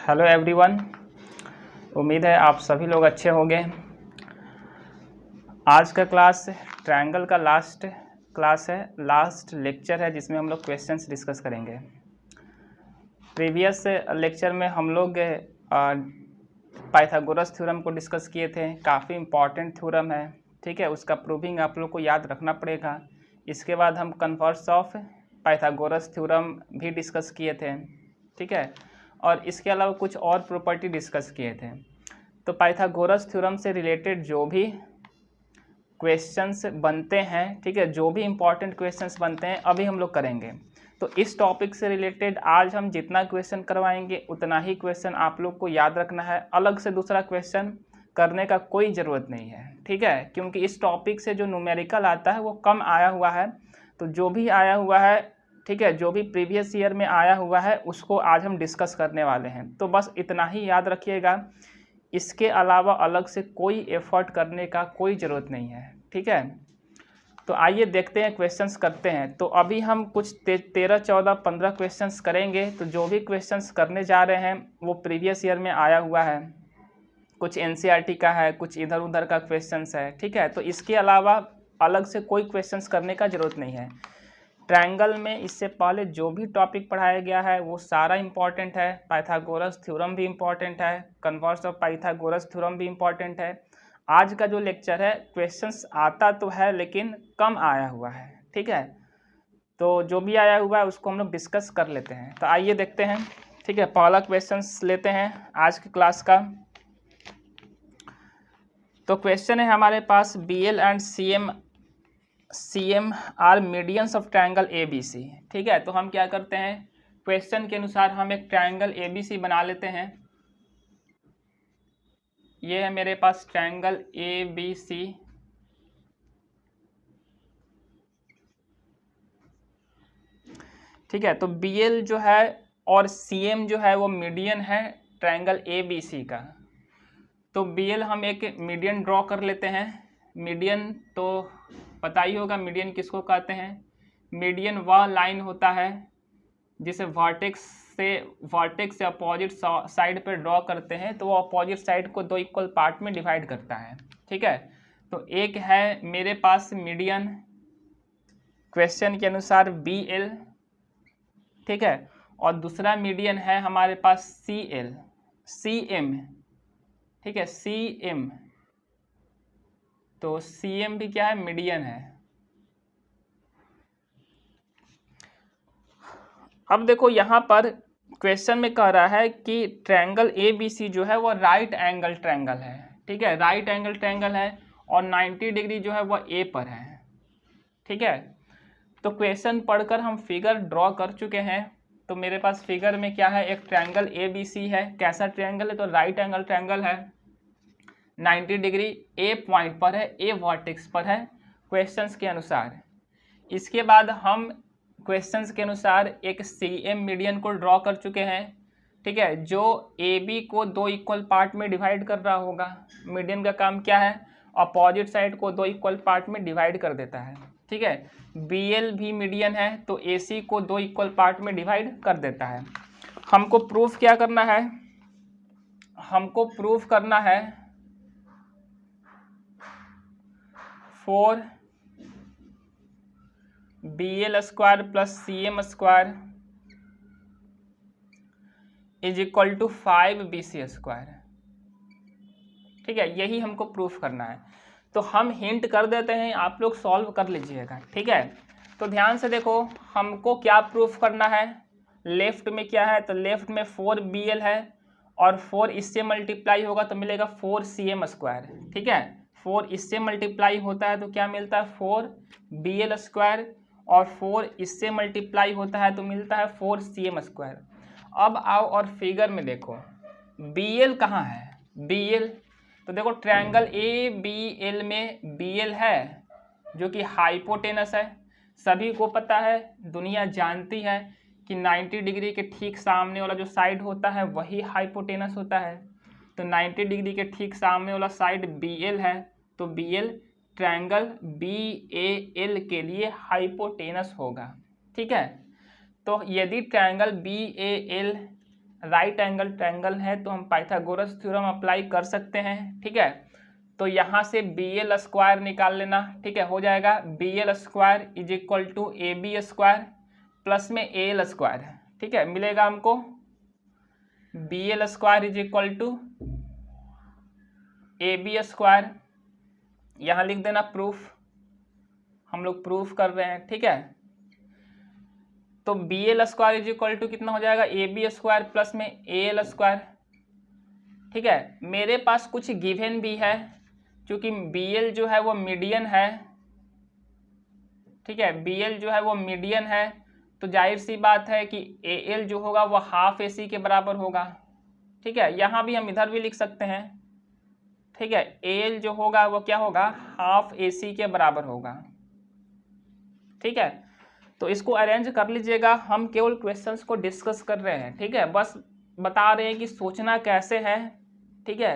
Hello everyone, उम्मीद है आप सभी लोग अच्छे होंगे। आज का क्लास ट्रायंगल का लास्ट क्लास है, लास्ट लेक्चर है जिसमें हम लोग क्वेश्चंस डिस्कस करेंगे। प्रीवियस लेक्चर में हम लोग पाइथागोरस थ्योरम को डिस्कस किए थे। काफ़ी इम्पॉर्टेंट थ्योरम है, ठीक है। उसका प्रूविंग आप लोग को याद रखना पड़ेगा। इसके बाद हम कन्वर्स ऑफ पाइथागोरस थ्योरम भी डिस्कस किए थे, ठीक है। और इसके अलावा कुछ और प्रॉपर्टी डिस्कस किए थे। तो पाइथागोरस थ्योरम से रिलेटेड जो भी क्वेश्चंस बनते हैं, ठीक है, जो भी इम्पॉर्टेंट क्वेश्चंस बनते हैं अभी हम लोग करेंगे। तो इस टॉपिक से रिलेटेड आज हम जितना क्वेश्चन करवाएंगे उतना ही क्वेश्चन आप लोग को याद रखना है। अलग से दूसरा क्वेश्चन करने का कोई ज़रूरत नहीं है, ठीक है, क्योंकि इस टॉपिक से जो न्यूमेरिकल आता है वो कम आया हुआ है। तो जो भी आया हुआ है, ठीक है, जो भी प्रीवियस ईयर में आया हुआ है उसको आज हम डिस्कस करने वाले हैं। तो बस इतना ही याद रखिएगा, इसके अलावा अलग से कोई एफर्ट करने का कोई ज़रूरत नहीं है, ठीक है। तो आइए देखते हैं, क्वेश्चंस करते हैं। तो अभी हम कुछ 13, 14, 15 क्वेश्चंस करेंगे। तो जो भी क्वेश्चंस करने जा रहे हैं वो प्रीवियस ईयर में आया हुआ है, कुछ एनसीईआरटी का है, कुछ इधर उधर का क्वेश्चंस है, ठीक है। तो इसके अलावा अलग से कोई क्वेश्चंस करने का ज़रूरत नहीं है। ट्रायंगल में इससे पहले जो भी टॉपिक पढ़ाया गया है वो सारा इम्पॉर्टेंट है। पाइथागोरस थ्योरम भी इम्पॉर्टेंट है, कन्वर्स ऑफ पाइथागोरस थ्योरम भी इम्पॉर्टेंट है। आज का जो लेक्चर है क्वेश्चंस आता तो है लेकिन कम आया हुआ है, ठीक है। तो जो भी आया हुआ है उसको हम लोग डिस्कस कर लेते हैं। तो आइए देखते हैं, ठीक है। पहला क्वेश्चंस लेते हैं आज की क्लास का। तो क्वेश्चन है हमारे पास, BL and CM are medians of triangle ABC, ठीक है। तो हम क्या करते हैं, क्वेश्चन के अनुसार हम एक ट्रायंगल ABC बना लेते हैं। ये है मेरे पास ट्रायंगल ABC, ठीक है। तो BL जो है और CM जो है वो मीडियन है ट्रायंगल ABC का। तो BL हम एक मीडियन ड्रॉ कर लेते हैं। मीडियन तो पता ही होगा, मीडियन किसको कहते हैं। मीडियन वह लाइन होता है जिसे वर्टेक्स से अपोजिट साइड पर ड्रॉ करते हैं, तो वो अपोजिट साइड को दो इक्वल पार्ट में डिवाइड करता है, ठीक है। तो एक है मेरे पास मीडियन क्वेश्चन के अनुसार BL, ठीक है, और दूसरा मीडियन है हमारे पास CM, ठीक है, CM। तो CM भी क्या है, मीडियन है। अब देखो यहाँ पर क्वेश्चन में कह रहा है कि ट्रायंगल ABC जो है वो राइट एंगल ट्रायंगल है, ठीक है, राइट एंगल ट्रायंगल है और 90 डिग्री जो है वह A पर है, ठीक है। तो क्वेश्चन पढ़कर हम फिगर ड्रॉ कर चुके हैं। तो मेरे पास फिगर में क्या है, एक ट्रायंगल ABC है। कैसा ट्रायंगल है, तो राइट एंगल ट्रायंगल है, 90 डिग्री A पॉइंट पर है, A वर्टेक्स पर है क्वेश्चंस के अनुसार। इसके बाद हम क्वेश्चंस के अनुसार एक CM मीडियन को ड्रॉ कर चुके हैं, ठीक है, जो AB को दो इक्वल पार्ट में डिवाइड कर रहा होगा। मीडियन का काम क्या है, अपोजिट साइड को दो इक्वल पार्ट में डिवाइड कर देता है, ठीक है। BL भी मीडियन है तो AC को दो इक्वल पार्ट में डिवाइड कर देता है। हमको प्रूफ क्या करना है, हमको प्रूफ करना है 4BL square plus CM square is equal to 5BC square, ठीक है। यही हमको प्रूफ करना है। तो हम हिंट कर देते हैं, आप लोग सॉल्व कर लीजिएगा, ठीक है। तो ध्यान से देखो, हमको क्या प्रूफ करना है। लेफ्ट में क्या है, तो लेफ्ट में 4BL है और 4 इससे मल्टीप्लाई होगा तो मिलेगा 4CM स्क्वायर, ठीक है। 4 इससे मल्टीप्लाई होता है तो क्या मिलता है, 4BL स्क्वायर, और 4 इससे मल्टीप्लाई होता है तो मिलता है 4CM स्क्वायर। अब आओ और फिगर में देखो BL कहाँ है, BL, तो देखो ट्रायंगल ABL में BL है जो कि हाइपोटेनस है। सभी को पता है, दुनिया जानती है कि 90 डिग्री के ठीक सामने वाला जो साइड होता है वही हाइपोटेनस होता है। तो 90 डिग्री के ठीक सामने वाला साइड BL है, तो BL ट्रायंगल BAL के लिए हाइपोटेनस होगा, ठीक है। तो यदि triangle BAL right angle triangle है तो हम पाइथागोरस थ्योरम अप्लाई कर सकते हैं। ठीक है, तो यहाँ से बी एल स्क्वायर निकाल लेना। ठीक है, हो जाएगा B L square is equal to A B square plus में ए एल स्क्वायर। ठीक है, मिलेगा हमको B L square is equal to A B square, यहाँ लिख देना प्रूफ, हम लोग प्रूफ कर रहे हैं। ठीक है, तो B L square is equal to कितना हो जाएगा ए बी स्क्वायर प्लस में ए एल स्क्वायर। ठीक है, मेरे पास कुछ गिवन भी है, क्योंकि बी एल जो है वो मीडियन है। ठीक है, बी एल जो है वो मीडियन है, तो जाहिर सी बात है कि ए एल जो होगा वो हाफ ए सी के बराबर होगा। ठीक है, यहाँ भी हम इधर भी लिख सकते हैं। ठीक है, ए एल जो होगा वो क्या होगा, हाफ ए सी के बराबर होगा। ठीक है, तो इसको अरेंज कर लीजिएगा, हम केवल क्वेश्चंस को डिस्कस कर रहे हैं। ठीक है, बस बता रहे हैं कि सोचना कैसे है। ठीक है,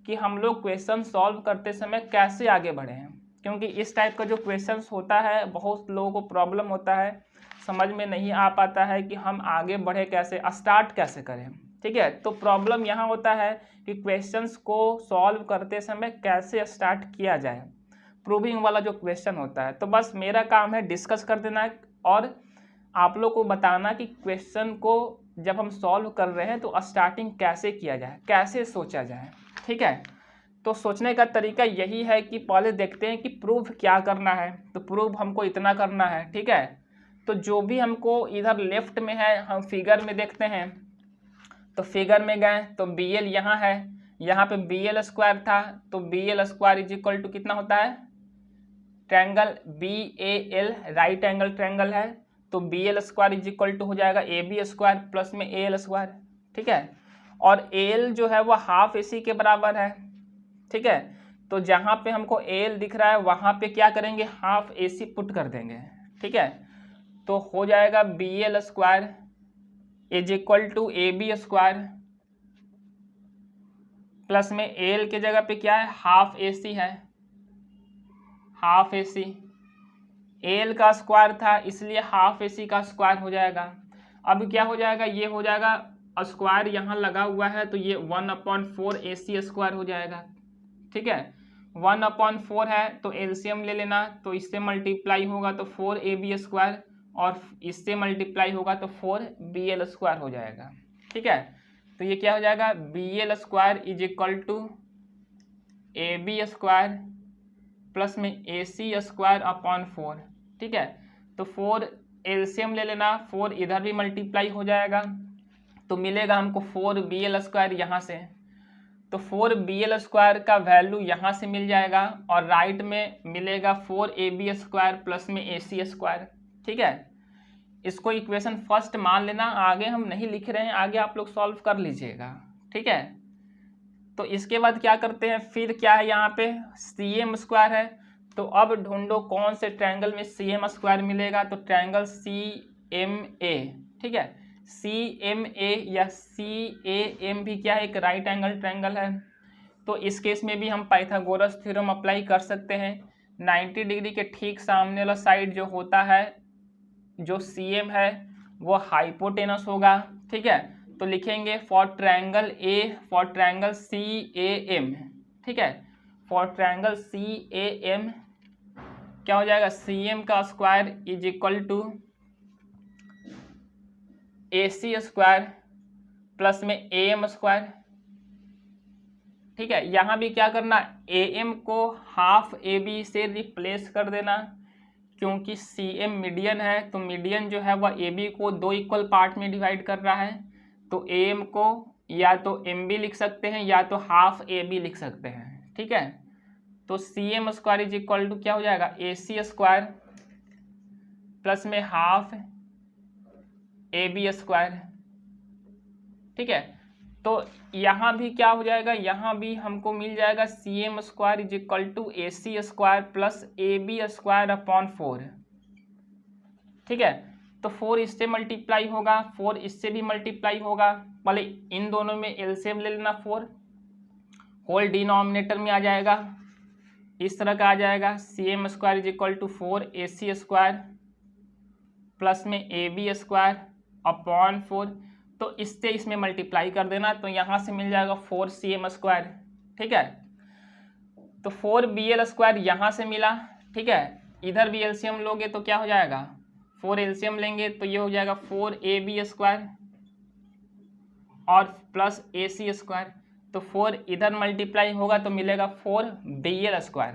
कि हम लोग क्वेश्चन सॉल्व करते समय कैसे आगे बढ़े हैं, क्योंकि इस टाइप का जो क्वेश्चंस होता है बहुत लोगों को प्रॉब्लम होता है, समझ में नहीं आ पाता है कि हम आगे बढ़े कैसे, स्टार्ट कैसे करें। ठीक है, तो प्रॉब्लम यहाँ होता है कि क्वेश्चंस को सॉल्व करते समय कैसे स्टार्ट किया जाए, प्रूविंग वाला जो क्वेश्चन होता है। तो बस मेरा काम है डिस्कस कर देना और आप लोग को बताना कि क्वेश्चन को जब हम सॉल्व कर रहे हैं तो स्टार्टिंग कैसे किया जाए, कैसे सोचा जाए। ठीक है, तो सोचने का तरीका यही है कि पहले देखते हैं कि प्रूव क्या करना है। तो प्रूव हमको इतना करना है। ठीक है, तो जो भी हमको इधर लेफ्ट में है हम फिगर में देखते हैं, तो फिगर में गए तो बी एल यहाँ है, यहाँ पे बी एल स्क्वायर था, तो B L square is equal to कितना होता है, triangle B A L right angle triangle है, तो B L square is equal to हो जाएगा ए बी स्क्वायर प्लस में ए एल स्क्वायर। ठीक है, और ए एल जो है वो हाफ ए सी के बराबर है। ठीक है, तो जहाँ पे हमको ए एल दिख रहा है वहाँ पे क्या करेंगे, हाफ ए सी पुट कर देंगे। ठीक है, तो हो जाएगा B L square is equal to A B square plus में ए एल के जगह पे क्या है, हाफ ए सी है, half A C. A L का स्क्वायर था इसलिए हाफ ए सी का स्क्वायर हो जाएगा। अब क्या हो जाएगा, ये हो जाएगा स्क्वायर यहाँ लगा हुआ है तो ये 1/4 ए सी स्क्वायर हो जाएगा। ठीक है, 1/4 है तो एलसीएम ले लेना, तो इससे मल्टीप्लाई होगा तो 4 ए बी स्क्वायर और इससे मल्टीप्लाई होगा तो 4 बी एल स्क्वायर हो जाएगा। ठीक है, तो ये क्या हो जाएगा, B L square is equal to A B square plus में ए सी स्क्वायर अपॉन 4। ठीक है, तो 4 एलसीएम ले लेना, 4 इधर भी मल्टीप्लाई हो जाएगा तो मिलेगा हमको 4 बी एल स्क्वायर यहाँ से, तो 4 बी एल स्क्वायर का वैल्यू यहाँ से मिल जाएगा और राइट में मिलेगा 4 ए बी स्क्वायर प्लस में ए सी स्क्वायर। ठीक है, इसको इक्वेशन फर्स्ट मान लेना, आगे हम नहीं लिख रहे हैं, आगे आप लोग सॉल्व कर लीजिएगा। ठीक है, तो इसके बाद क्या करते हैं, फिर क्या है यहाँ पे सी एम स्क्वायर है, तो अब ढूंढो कौन से ट्रायंगल में सी एम स्क्वायर मिलेगा, तो ट्रायंगल सी एम ए। ठीक है, सी एम ए या सी ए एम भी क्या है, एक राइट एंगल ट्रायंगल है, तो इस केस में भी हम पाइथागोरस थ्योरम अप्लाई कर सकते हैं। 90 डिग्री के ठीक सामने वाला साइड जो होता है, जो सी एम है वो हाइपोटेनस होगा। ठीक है, तो लिखेंगे for triangle A, for triangle C A M. ठीक है, for triangle C A M क्या हो जाएगा, सी एम का square is equal to A C square plus में ए एम स्क्वायर। ठीक है, यहाँ भी क्या करना, ए एम को हाफ ए बी से रिप्लेस कर देना, क्योंकि सी एम मीडियन है, तो मीडियन जो है वह ए बी को 2 इक्वल पार्ट में डिवाइड कर रहा है, तो ए एम को या तो एम बी लिख सकते हैं या तो हाफ ए बी लिख सकते हैं। ठीक है, तो C M square is equal to क्या हो जाएगा, ए सी स्क्वायर प्लस में हाफ ए बी स्क्वायर। ठीक है, तो यहाँ भी क्या हो जाएगा, यहाँ भी हमको मिल जाएगा C M square is equal to A C square plus A B square upon 4। ठीक है, तो 4 इससे मल्टीप्लाई होगा, 4 इससे भी मल्टीप्लाई होगा, पहले इन दोनों में एलसीएम ले लेना, 4 होल डिनोमिनेटर में आ जाएगा, इस तरह का आ जाएगा, C M square is equal to 4 A C square plus में ए बी स्क्वायर अपॉन 4। तो इससे इसमें मल्टीप्लाई कर देना, तो यहाँ से मिल जाएगा 4cm²। ठीक है, तो 4bl² यहाँ से मिला। ठीक है, इधर भी एलसीएम लोगे तो क्या हो जाएगा, 4 एलसीएम लेंगे तो ये हो जाएगा 4ab² और प्लस ac²। तो 4 इधर मल्टीप्लाई होगा तो मिलेगा 4bl²।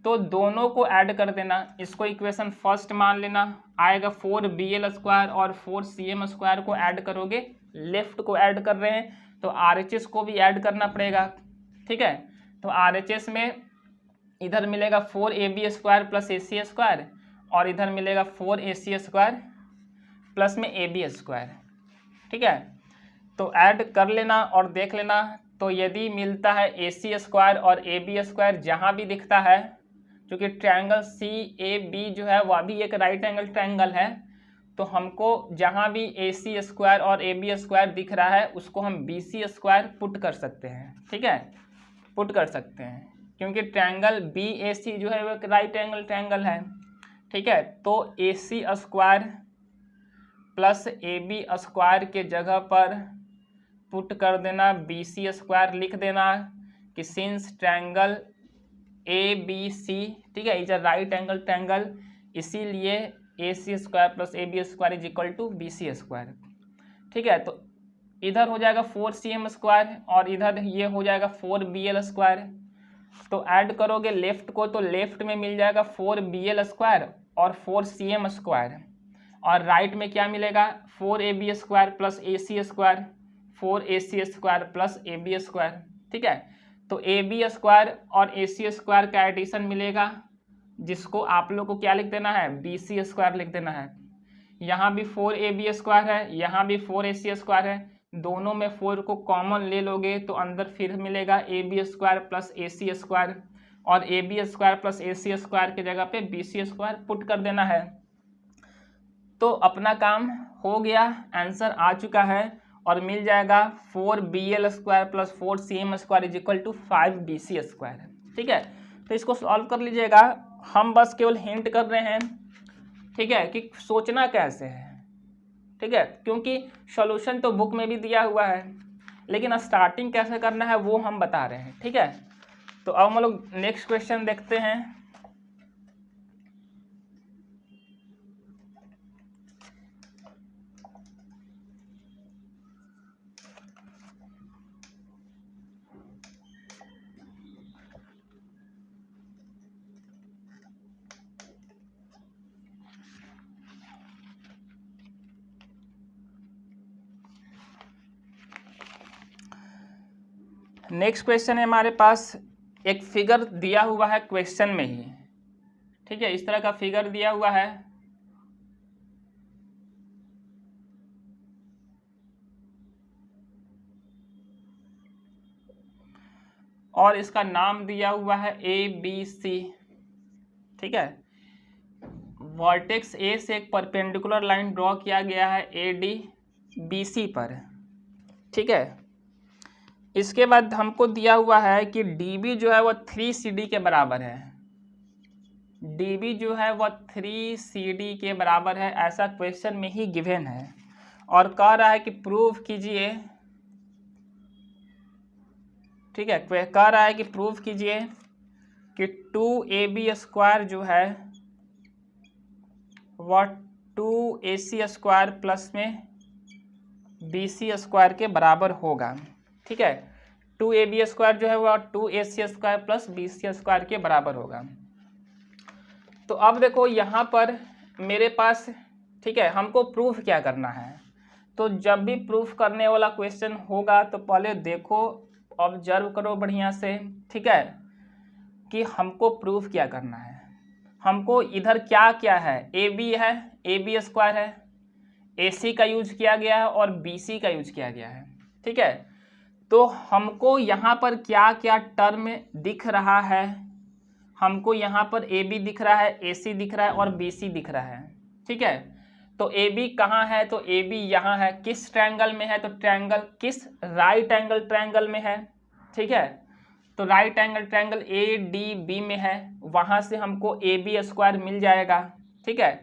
तो दोनों को ऐड कर देना, इसको इक्वेशन फर्स्ट मान लेना, आएगा 4bl² और 4cm² को ऐड करोगे, लेफ्ट को ऐड कर रहे हैं तो RHS को भी ऐड करना पड़ेगा। ठीक है, तो RHS में इधर मिलेगा 4ab² प्लस ac² और इधर मिलेगा 4ac² प्लस में ab²। ठीक है, तो ऐड कर लेना और देख लेना। तो यदि मिलता है ac² और ab² जहाँ भी दिखता है, क्योंकि ट्रायंगल CAB जो है वह भी एक राइट एंगल ट्रायंगल है, तो हमको जहाँ भी ac² और ab² दिख रहा है उसको हम bc² पुट कर सकते हैं। ठीक है, पुट कर सकते हैं, क्योंकि ट्रायंगल BAC जो है वो एक राइट एंगल ट्रायंगल है। ठीक है, तो AC² प्लस AB² के जगह पर पुट कर देना BC² लिख देना कि सिंस ट्रायंगल ABC, ठीक है, is a right angle triangle, इसीलिए AC² plus AB² is equal to BC²। ठीक है, तो इधर हो जाएगा 4cm² और इधर ये हो जाएगा 4bl²। तो ऐड करोगे लेफ्ट को तो लेफ्ट में मिल जाएगा 4bl² और 4cm² और राइट में क्या मिलेगा 4ab² plus ac², 4ac² plus ab²। ठीक है, तो ab² और ac² का एडिशन मिलेगा, जिसको आप लोग को क्या लिख देना है, bc² लिख देना है। यहाँ भी 4ab² है, यहाँ भी 4ac² है, दोनों में 4 को कॉमन ले लोगे तो अंदर फिर मिलेगा ab² प्लस ac² और ab² प्लस ac² के जगह पे bc² पुट कर देना है। तो अपना काम हो गया, आंसर आ चुका है और मिल जाएगा 4bl² plus 4cm² is equal to 5bc²। ठीक है, तो इसको सॉल्व कर लीजिएगा, हम बस केवल हिंट कर रहे हैं। ठीक है, कि सोचना कैसे है। ठीक है, क्योंकि सॉल्यूशन तो बुक में भी दिया हुआ है, लेकिन स्टार्टिंग कैसे करना है वो हम बता रहे हैं। ठीक है, तो अब हम लोग नेक्स्ट क्वेश्चन देखते हैं। नेक्स्ट क्वेश्चन है हमारे पास, एक फिगर दिया हुआ है क्वेश्चन में ही। ठीक है, इस तरह का फिगर दिया हुआ है और इसका नाम दिया हुआ है ABC। ठीक है, वर्टेक्स A से एक परपेंडिकुलर लाइन ड्रॉ किया गया है ADBC पर। ठीक है, इसके बाद हमको दिया हुआ है कि DB जो है वह 3CD के बराबर है। DB जो है वह 3CD के बराबर है, ऐसा क्वेश्चन में ही गिवन है और कह रहा है कि प्रूव कीजिए। ठीक है, कह रहा है कि प्रूव कीजिए कि 2ab² जो है वह 2ac² प्लस में bc² के बराबर होगा। ठीक है, 2ab² जो है वह 2ac² प्लस bc² के बराबर होगा। तो अब देखो यहाँ पर मेरे पास, ठीक है, हमको प्रूफ क्या करना है। तो जब भी प्रूफ करने वाला क्वेश्चन होगा तो पहले देखो, ऑब्जर्व करो बढ़िया से। ठीक है, कि हमको प्रूफ क्या करना है। हमको इधर क्या क्या है, AB है, AB² है, AC का यूज किया गया है और BC का यूज किया गया है। ठीक है, तो हमको यहाँ पर क्या क्या टर्म दिख रहा है, हमको यहाँ पर AB दिख रहा है, AC दिख रहा है और BC दिख रहा है। ठीक है, तो AB कहाँ है, तो AB यहाँ है। किस ट्रायंगल में है, तो ट्रायंगल किस राइट एंगल ट्रायंगल में है। ठीक है, तो राइट एंगल ट्रायंगल ADB में है, वहाँ से हमको AB² मिल जाएगा। ठीक है,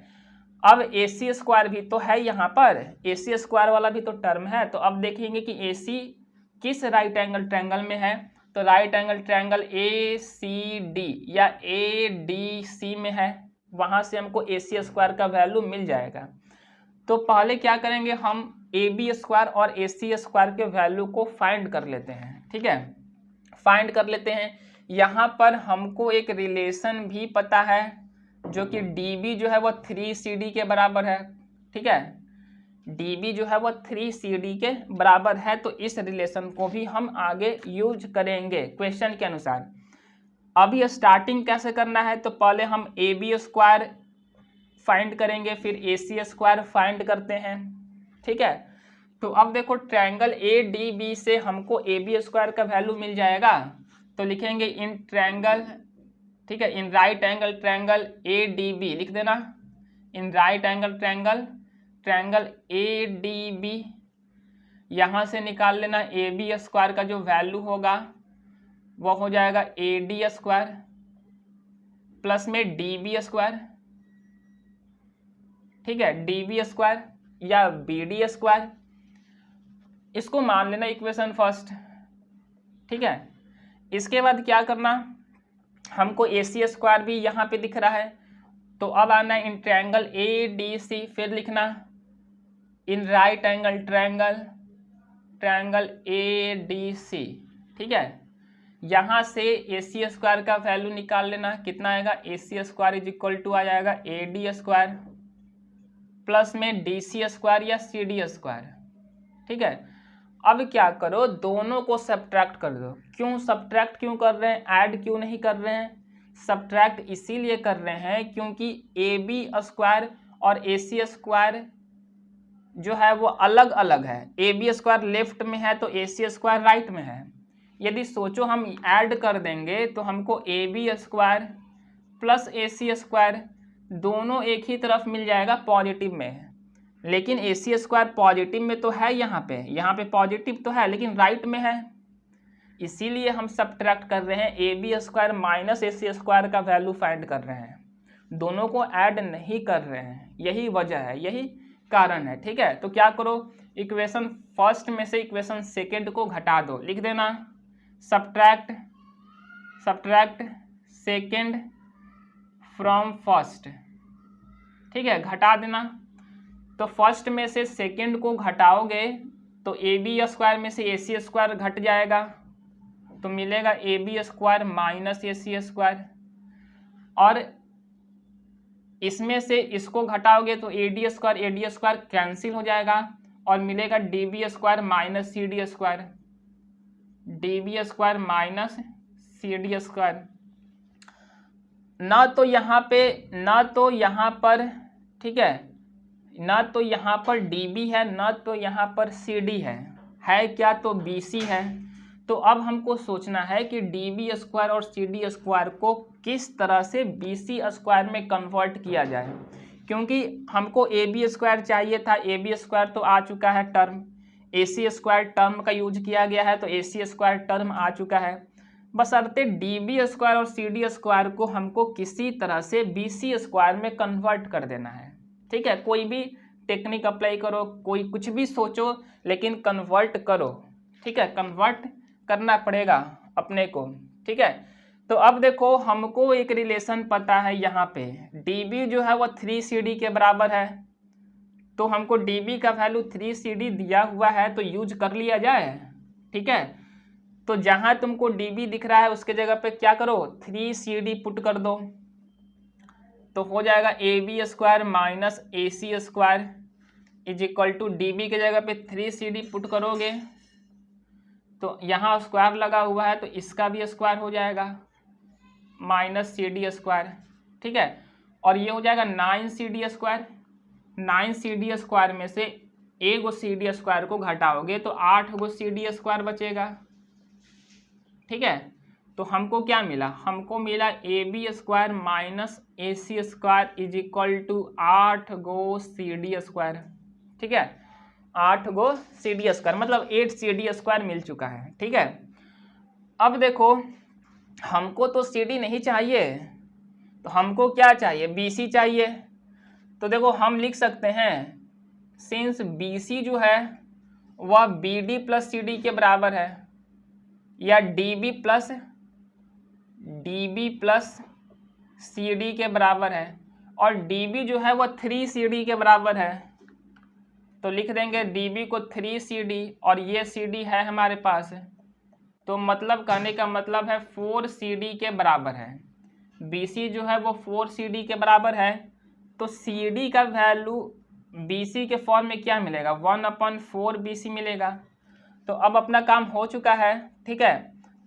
अब ए सी स्क्वायर भी तो है यहाँ पर, ए सी स्क्वायर वाला भी तो टर्म है। तो अब देखेंगे कि ए सी किस राइट एंगल ट्रायंगल में है। तो right angle triangle A C D या ए डी सी में है, वहाँ से हमको ए सी स्क्वायर का वैल्यू मिल जाएगा। तो पहले क्या करेंगे, हम ए बी स्क्वायर और ए सी स्क्वायर के वैल्यू को फाइंड कर लेते हैं। ठीक है, फाइंड कर लेते हैं। यहाँ पर हमको एक रिलेशन भी पता है जो कि डी बी जो है वो 3CD के बराबर है। ठीक है, डी बी जो है वो 3CD के बराबर है। तो इस रिलेशन को भी हम आगे यूज करेंगे क्वेश्चन के अनुसार। अभी स्टार्टिंग कैसे करना है, तो पहले हम ए बी स्क्वायर फाइंड करेंगे, फिर ए सी स्क्वायर फाइंड करते हैं। ठीक है, तो अब देखो ट्रायंगल ए डी बी से हमको ए बी स्क्वायर का वैल्यू मिल जाएगा। तो लिखेंगे इन ट्रायंगल, ठीक है, in right angle triangle A D B लिख देना, in right angle triangle triangle A D B. यहाँ से निकाल लेना ए बी स्क्वायर का जो वैल्यू होगा वो हो जाएगा ए डी स्क्वायर प्लस में डी बी स्क्वायर। ठीक है, डी बी स्क्वायर या बी डी स्क्वायर, इसको मान लेना इक्वेशन फर्स्ट। ठीक है, इसके बाद क्या करना, हमको ए सी स्क्वायर भी यहाँ पे दिख रहा है। तो अब आना in triangle A D C, फिर लिखना in right angle triangle triangle A D C. ठीक है, यहाँ से ए सी स्क्वायर का वैल्यू निकाल लेना, कितना आएगा, ए C square is equal to आ जाएगा ए डी स्क्वायर प्लस में डी सी स्क्वायर या सी डी स्क्वायर। ठीक है, अब क्या करो, दोनों को सब्ट्रैक्ट कर दो। क्यों सब्ट्रैक्ट क्यों कर रहे हैं, ऐड क्यों नहीं कर रहे हैं? सब्ट्रैक्ट इसीलिए कर रहे हैं क्योंकि ए बी स्क्वायर और ए सी स्क्वायर जो है वो अलग अलग है। ए बी स्क्वायर लेफ्ट में है तो ए सी स्क्वायर राइट में है। यदि सोचो हम ऐड कर देंगे तो हमको A B square plus A C square दोनों एक ही तरफ मिल जाएगा, पॉजिटिव में। लेकिन ए सी स्क्वायर पॉजिटिव में तो है, यहाँ पे पॉजिटिव तो है लेकिन राइट में है, इसीलिए हम सब्ट्रैक्ट कर रहे हैं। A B square minus A C square का वैल्यू फाइंड कर रहे हैं, दोनों को ऐड नहीं कर रहे हैं। यही वजह है, यही कारण है। ठीक है, तो क्या करो, इक्वेशन फर्स्ट में से इक्वेशन सेकेंड को घटा दो, लिख देना सब्ट्रैक्ट सेकेंड फ्रॉम फर्स्ट। ठीक है, घटा देना। तो फर्स्ट में से सेकेंड को घटाओगे तो ए बी स्क्वायर में से ए सी स्क्वायर घट जाएगा, तो मिलेगा A B square minus A C square. और इसमें से इसको घटाओगे तो ए डी स्क्वायर कैंसिल हो जाएगा और मिलेगा D B square minus C D square, D B square minus C D square. ना तो यहाँ पर ठीक है, ना तो यहाँ पर डी बी है ना तो यहाँ पर सी डी है क्या, तो बी सी है। तो अब हमको सोचना है कि डी बी स्क्वायर और सी डी स्क्वायर को किस तरह से बी सी स्क्वायर में कन्वर्ट किया जाए, क्योंकि हमको ए बी स्क्वायर चाहिए था। ए बी स्क्वायर तो आ चुका है टर्म, ए सी स्क्वायर टर्म का यूज किया गया है तो ए सी स्क्वायर टर्म आ चुका है। बशर्ते डी बी स्क्वायर और सी डी स्क्वायर को हमको किसी तरह से बी सी स्क्वायर में कन्वर्ट कर देना है। ठीक है, कोई भी टेक्निक अप्लाई करो, कोई कुछ भी सोचो, लेकिन कन्वर्ट करो। ठीक है, कन्वर्ट करना पड़ेगा अपने को। ठीक है, तो अब देखो हमको एक रिलेशन पता है, यहाँ पे डी बी जो है वो 3CD के बराबर है। तो हमको डी बी का वैल्यू 3CD दिया हुआ है तो यूज कर लिया जाए। ठीक है, तो जहाँ तुमको डी बी दिख रहा है उसके जगह पे क्या करो, 3CD पुट कर दो, तो हो जाएगा A B square minus A C square is equal to D B के जगह पे 3CD पुट करोगे तो यहाँ स्क्वायर लगा हुआ है तो इसका भी स्क्वायर हो जाएगा माइनस सी डी स्क्वायर। ठीक है, और ये हो जाएगा 9CD स्क्वायर। 9CD स्क्वायर में से एक गो सी डी स्क्वायर को घटाओगे तो 8 गो सी डी स्क्वायर बचेगा। ठीक है, तो हमको क्या मिला, हमको मिला A B square minus A C square is equal to 8 go C D square. ठीक है, 8 गो सी डी स्क्वायर मतलब 8 सी डी स्क्वायर मिल चुका है। ठीक है, अब देखो हमको तो सी डी नहीं चाहिए, तो हमको क्या चाहिए, बी सी चाहिए। तो देखो हम लिख सकते हैं सिंस BC जो है वह BD प्लस CD के बराबर है, या DB प्लस CD के बराबर है, और DB जो है वह 3CD के बराबर है। तो लिख देंगे DB को 3CD और ये CD है हमारे पास, तो मतलब कहने का मतलब है 4CD के बराबर है। BC जो है वो 4CD के बराबर है, तो CD का वैल्यू BC के फॉर्म में क्या मिलेगा, 1/4 BC मिलेगा। तो अब अपना काम हो चुका है, ठीक है।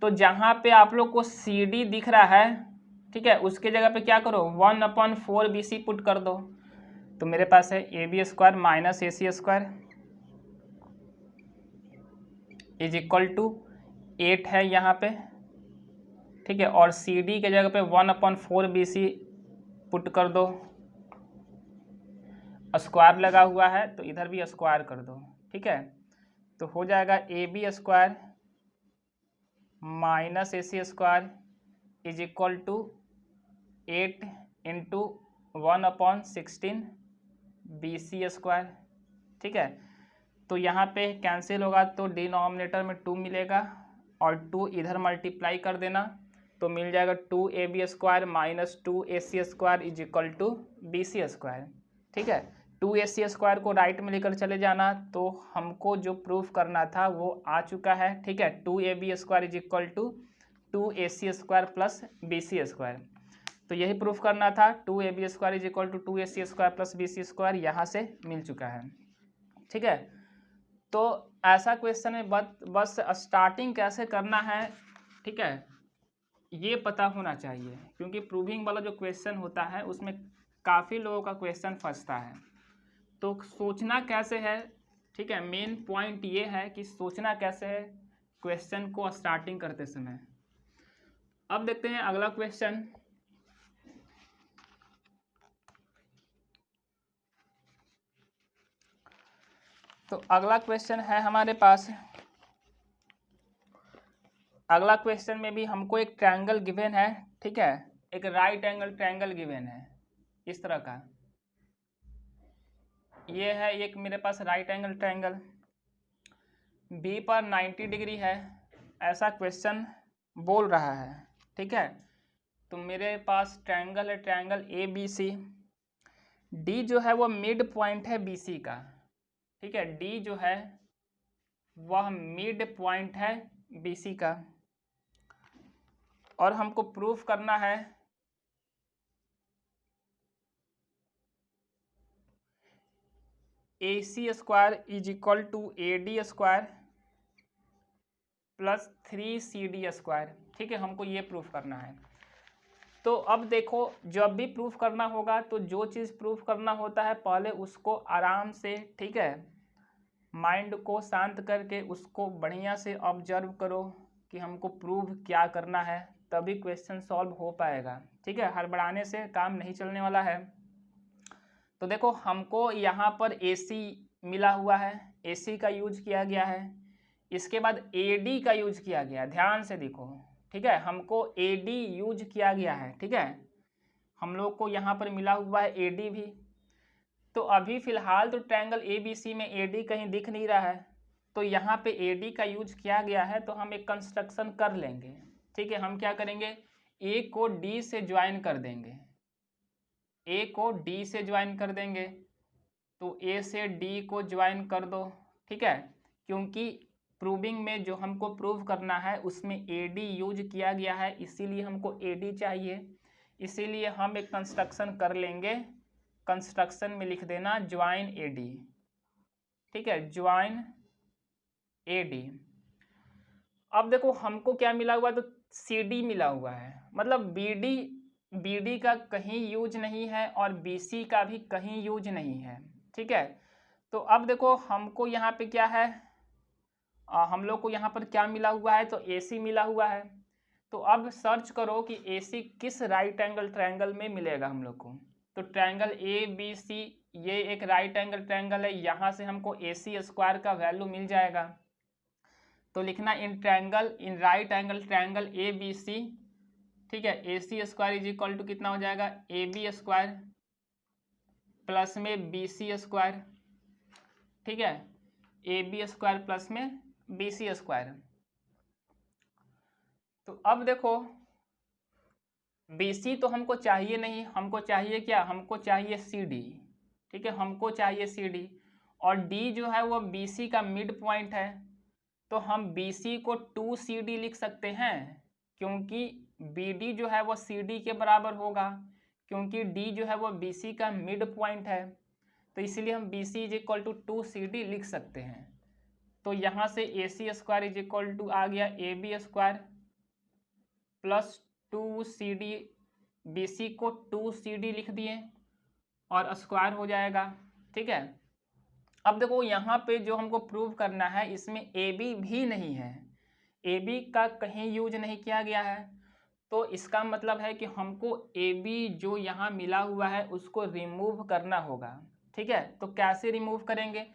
तो जहाँ पे आप लोग को CD दिख रहा है, ठीक है, उसके जगह पे क्या करो, 1/4 BC पुट कर दो। तो मेरे पास है AB² minus AC² is equal to 8 है यहाँ पे, ठीक है, और CD के जगह पे 1/4 BC पुट कर दो। स्क्वायर लगा हुआ है तो इधर भी स्क्वायर कर दो, ठीक है। तो हो जाएगा AB² minus AC² is equal to 8 into 1/16 BC², ठीक है। तो यहाँ पे कैंसिल होगा तो डिनोमिनेटर में 2 मिलेगा और 2 इधर मल्टीप्लाई कर देना, तो मिल जाएगा 2AB² minus 2AC² is equal to BC², ठीक है। 2AC² को राइट में लेकर चले जाना, तो हमको जो प्रूफ करना था वो आ चुका है, ठीक है। 2AB² is equal to 2AC² plus BC², तो यही प्रूफ करना था। 2AB² is equal to 2AC² plus BC², यहाँ से मिल चुका है, ठीक है। तो ऐसा क्वेश्चन में बस स्टार्टिंग कैसे करना है, ठीक है, ये पता होना चाहिए, क्योंकि प्रूविंग वाला जो क्वेश्चन होता है उसमें काफ़ी लोगों का क्वेश्चन फंसता है। तो सोचना कैसे है, ठीक है, मेन पॉइंट ये है कि सोचना कैसे है क्वेश्चन को स्टार्टिंग करते समय। अब देखते हैं अगला क्वेश्चन। तो अगला क्वेश्चन है हमारे पास, अगला क्वेश्चन में भी हमको एक ट्रायंगल गिवन है, ठीक है, एक राइट एंगल ट्रायंगल गिवन है इस तरह का। ये है एक मेरे पास राइट एंगल ट्रायंगल, बी पर 90 डिग्री है, ऐसा क्वेश्चन बोल रहा है, ठीक है। तो मेरे पास ट्रायंगल है, ट्रायंगल ABC। डी जो है वो मिड पॉइंट है BC का, ठीक है, डी जो है वह मिड पॉइंट है BC का, और हमको प्रूफ करना है AC² is equal to AD² plus 3CD², ठीक है, हमको ये प्रूफ करना है। तो अब देखो जब भी प्रूफ करना होगा तो जो चीज़ प्रूफ करना होता है पहले उसको आराम से, ठीक है, माइंड को शांत करके उसको बढ़िया से ऑब्जर्व करो कि हमको प्रूव क्या करना है, तभी क्वेश्चन सॉल्व हो पाएगा, ठीक है। हड़बड़ाने से काम नहीं चलने वाला है। तो देखो हमको यहाँ पर AC मिला हुआ है, AC का यूज किया गया है, इसके बाद AD का यूज किया गया, ध्यान से देखो, ठीक है, हमको AD यूज किया गया है, ठीक है, हम लोग को यहाँ पर मिला हुआ है AD भी। तो अभी फिलहाल तो ट्रायंगल ABC में AD कहीं दिख नहीं रहा है, तो यहाँ पे AD का यूज किया गया है, तो हम एक कंस्ट्रक्शन कर लेंगे, ठीक है। हम क्या करेंगे, A को D से ज्वाइन कर देंगे, A को D से ज्वाइन कर देंगे, तो A से D को ज्वाइन कर दो, ठीक है, क्योंकि प्रूविंग में जो हमको प्रूव करना है उसमें AD यूज किया गया है, इसीलिए हमको AD चाहिए, इसीलिए हम एक कंस्ट्रक्शन कर लेंगे। कंस्ट्रक्शन में लिख देना ज्वाइन AD, ठीक है, ज्वाइन AD। अब देखो हमको क्या मिला हुआ है, तो CD मिला हुआ है, मतलब BD का कहीं यूज नहीं है और BC का भी कहीं यूज नहीं है, ठीक है। तो अब देखो हमको यहाँ पे क्या है, हम लोग को यहाँ पर क्या मिला हुआ है, तो AC मिला हुआ है। तो अब सर्च करो कि AC किस राइट एंगल ट्रायंगल में मिलेगा हम लोग को। तो ट्रायंगल ABC ये एक राइट एंगल ट्रायंगल है, यहाँ से हमको AC² का वैल्यू मिल जाएगा। तो लिखना in right angle triangle ABC, ठीक है, AC² इज इक्वल टू कितना हो जाएगा, AB² प्लस में बी सी स्क्वायर, ठीक है, ए बी स्क्वायर प्लस में बी सी स्क्वायर। तो अब देखो बी सी तो हमको चाहिए नहीं, हमको चाहिए क्या, हमको चाहिए सी डी, ठीक है, हमको चाहिए सी डी, और डी जो है वो बी सी का मिड पॉइंट है, तो हम बी सी को 2CD लिख सकते हैं, क्योंकि बी डी जो है वो सी डी के बराबर होगा, क्योंकि डी जो है वो बी सी का मिड पॉइंट है, तो इसीलिए हम B C is equal to 2CD लिख सकते हैं। तो यहाँ से A C square is equal to आ गया A B square plus 2CD, B C को 2CD लिख दिए और स्क्वायर हो जाएगा, ठीक है। अब देखो यहाँ पे जो हमको प्रूव करना है इसमें ए बी भी नहीं है, ए बी का कहीं यूज नहीं किया गया है, तो इसका मतलब है कि हमको ए बी जो यहाँ मिला हुआ है उसको रिमूव करना होगा, ठीक है। तो कैसे रिमूव करेंगे,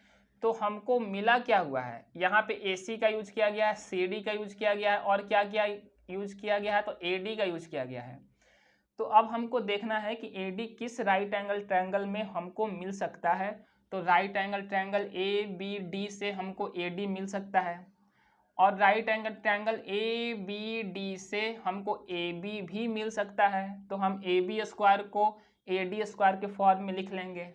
तो हमको मिला क्या हुआ है, यहाँ पे ए सी का यूज किया गया है, सी डी का यूज किया गया है, और क्या क्या यूज किया गया है, तो ए डी का यूज किया गया है। तो अब हमको देखना है कि ए डी किस राइट एंगल ट्रायंगल में हमको मिल सकता है। तो right angle triangle A B D से हमको ए डी मिल सकता है, और right angle triangle A B D से हमको ए बी भी मिल सकता है। तो हम ए बी स्क्वायर को ए डी स्क्वायर के फॉर्म में लिख लेंगे।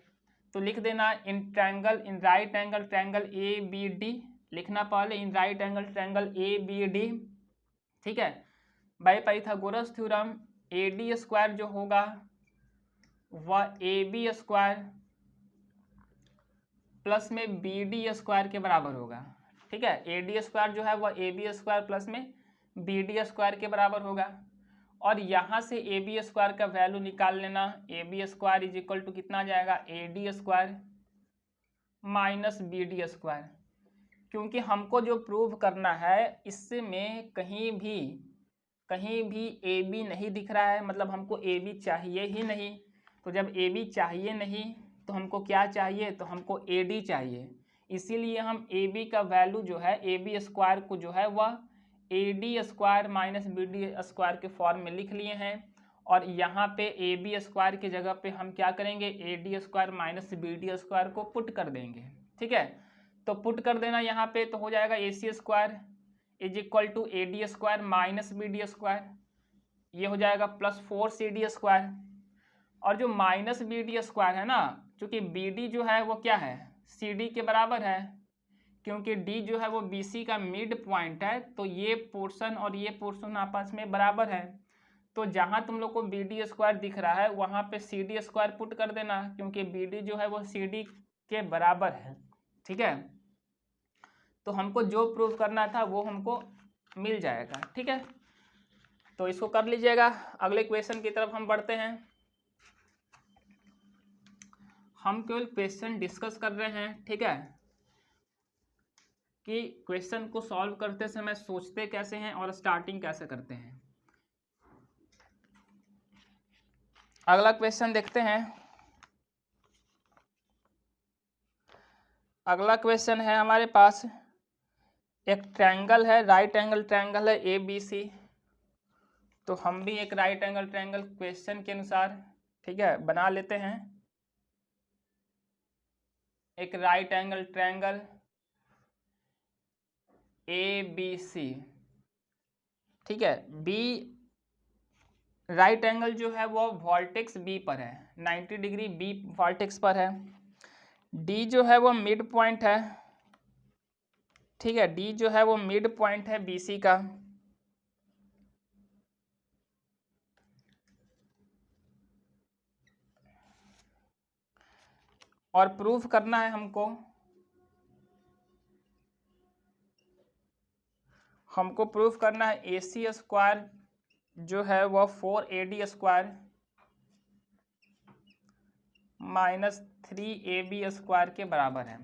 तो लिख देना in right angle triangle A B D, लिखना पहले in right angle triangle A B D, ठीक है। By Pythagoras theorem A D square जो होगा वह ए बी स्क्वायर प्लस में बी डी स्क्वायर के बराबर होगा, ठीक है। ए डी स्क्वायर जो है वह ए बी स्क्वायर प्लस में बी डी स्क्वायर के बराबर होगा, और यहाँ से ए बी स्क्वायर का वैल्यू निकाल लेना, A B square is equal to कितना जाएगा, A D square minus B D square, क्योंकि हमको जो प्रूव करना है इसमें कहीं भी ए बी नहीं दिख रहा है, मतलब हमको ए बी चाहिए ही नहीं। तो जब ए बी चाहिए नहीं तो हमको क्या चाहिए, तो हमको ए डी चाहिए, इसीलिए हम ए बी का वैल्यू जो है ए बी स्क्वायर को जो है वह A D square minus B D square के फॉर्म में लिख लिए हैं, और यहाँ पे ए बी स्क्वायर की जगह पे हम क्या करेंगे, A D square minus B D square को पुट कर देंगे, ठीक है। तो पुट कर देना यहाँ पे, तो हो जाएगा A C square is equal to A D square minus B D square, ये हो जाएगा प्लस 4CD स्क्वायर, और जो माइनस बी डी स्क्वायर है ना, चूँकि बी डी जो है वो क्या है, सी डी के बराबर है, क्योंकि डी जो है वो बी सी का मिड पॉइंट है, तो ये पोर्शन और ये पोर्शन आपस में बराबर है। तो जहाँ तुम लोग को बी डी स्क्वायर दिख रहा है वहाँ पे सी डी स्क्वायर पुट कर देना, क्योंकि बी डी जो है वो सी डी के बराबर है, ठीक है। तो हमको जो प्रूव करना था वो हमको मिल जाएगा, ठीक है। तो इसको कर लीजिएगा। अगले क्वेश्चन की तरफ हम बढ़ते हैं। हम केवल क्वेश्चन डिस्कस कर रहे हैं, ठीक है, कि क्वेश्चन को सॉल्व करते समय सोचते कैसे हैं और स्टार्टिंग कैसे करते हैं। अगला क्वेश्चन देखते हैं। अगला क्वेश्चन है हमारे पास, एक ट्रायंगल है, राइट एंगल ट्रायंगल है ए बी सी। तो हम भी एक राइट एंगल ट्रायंगल क्वेश्चन के अनुसार, ठीक है, बना लेते हैं। एक right angle triangle A B C, ठीक है। बी राइट एंगल जो है वो वर्टेक्स बी पर है, 90 डिग्री बी वर्टेक्स पर है। डी जो है वो मिड पॉइंट है, ठीक है, डी जो है वो मिड पॉइंट है बी सी का। और प्रूफ करना है हमको प्रूफ करना है ए सी स्क्वायर जो है वह 4AD square minus 3AB square के बराबर है,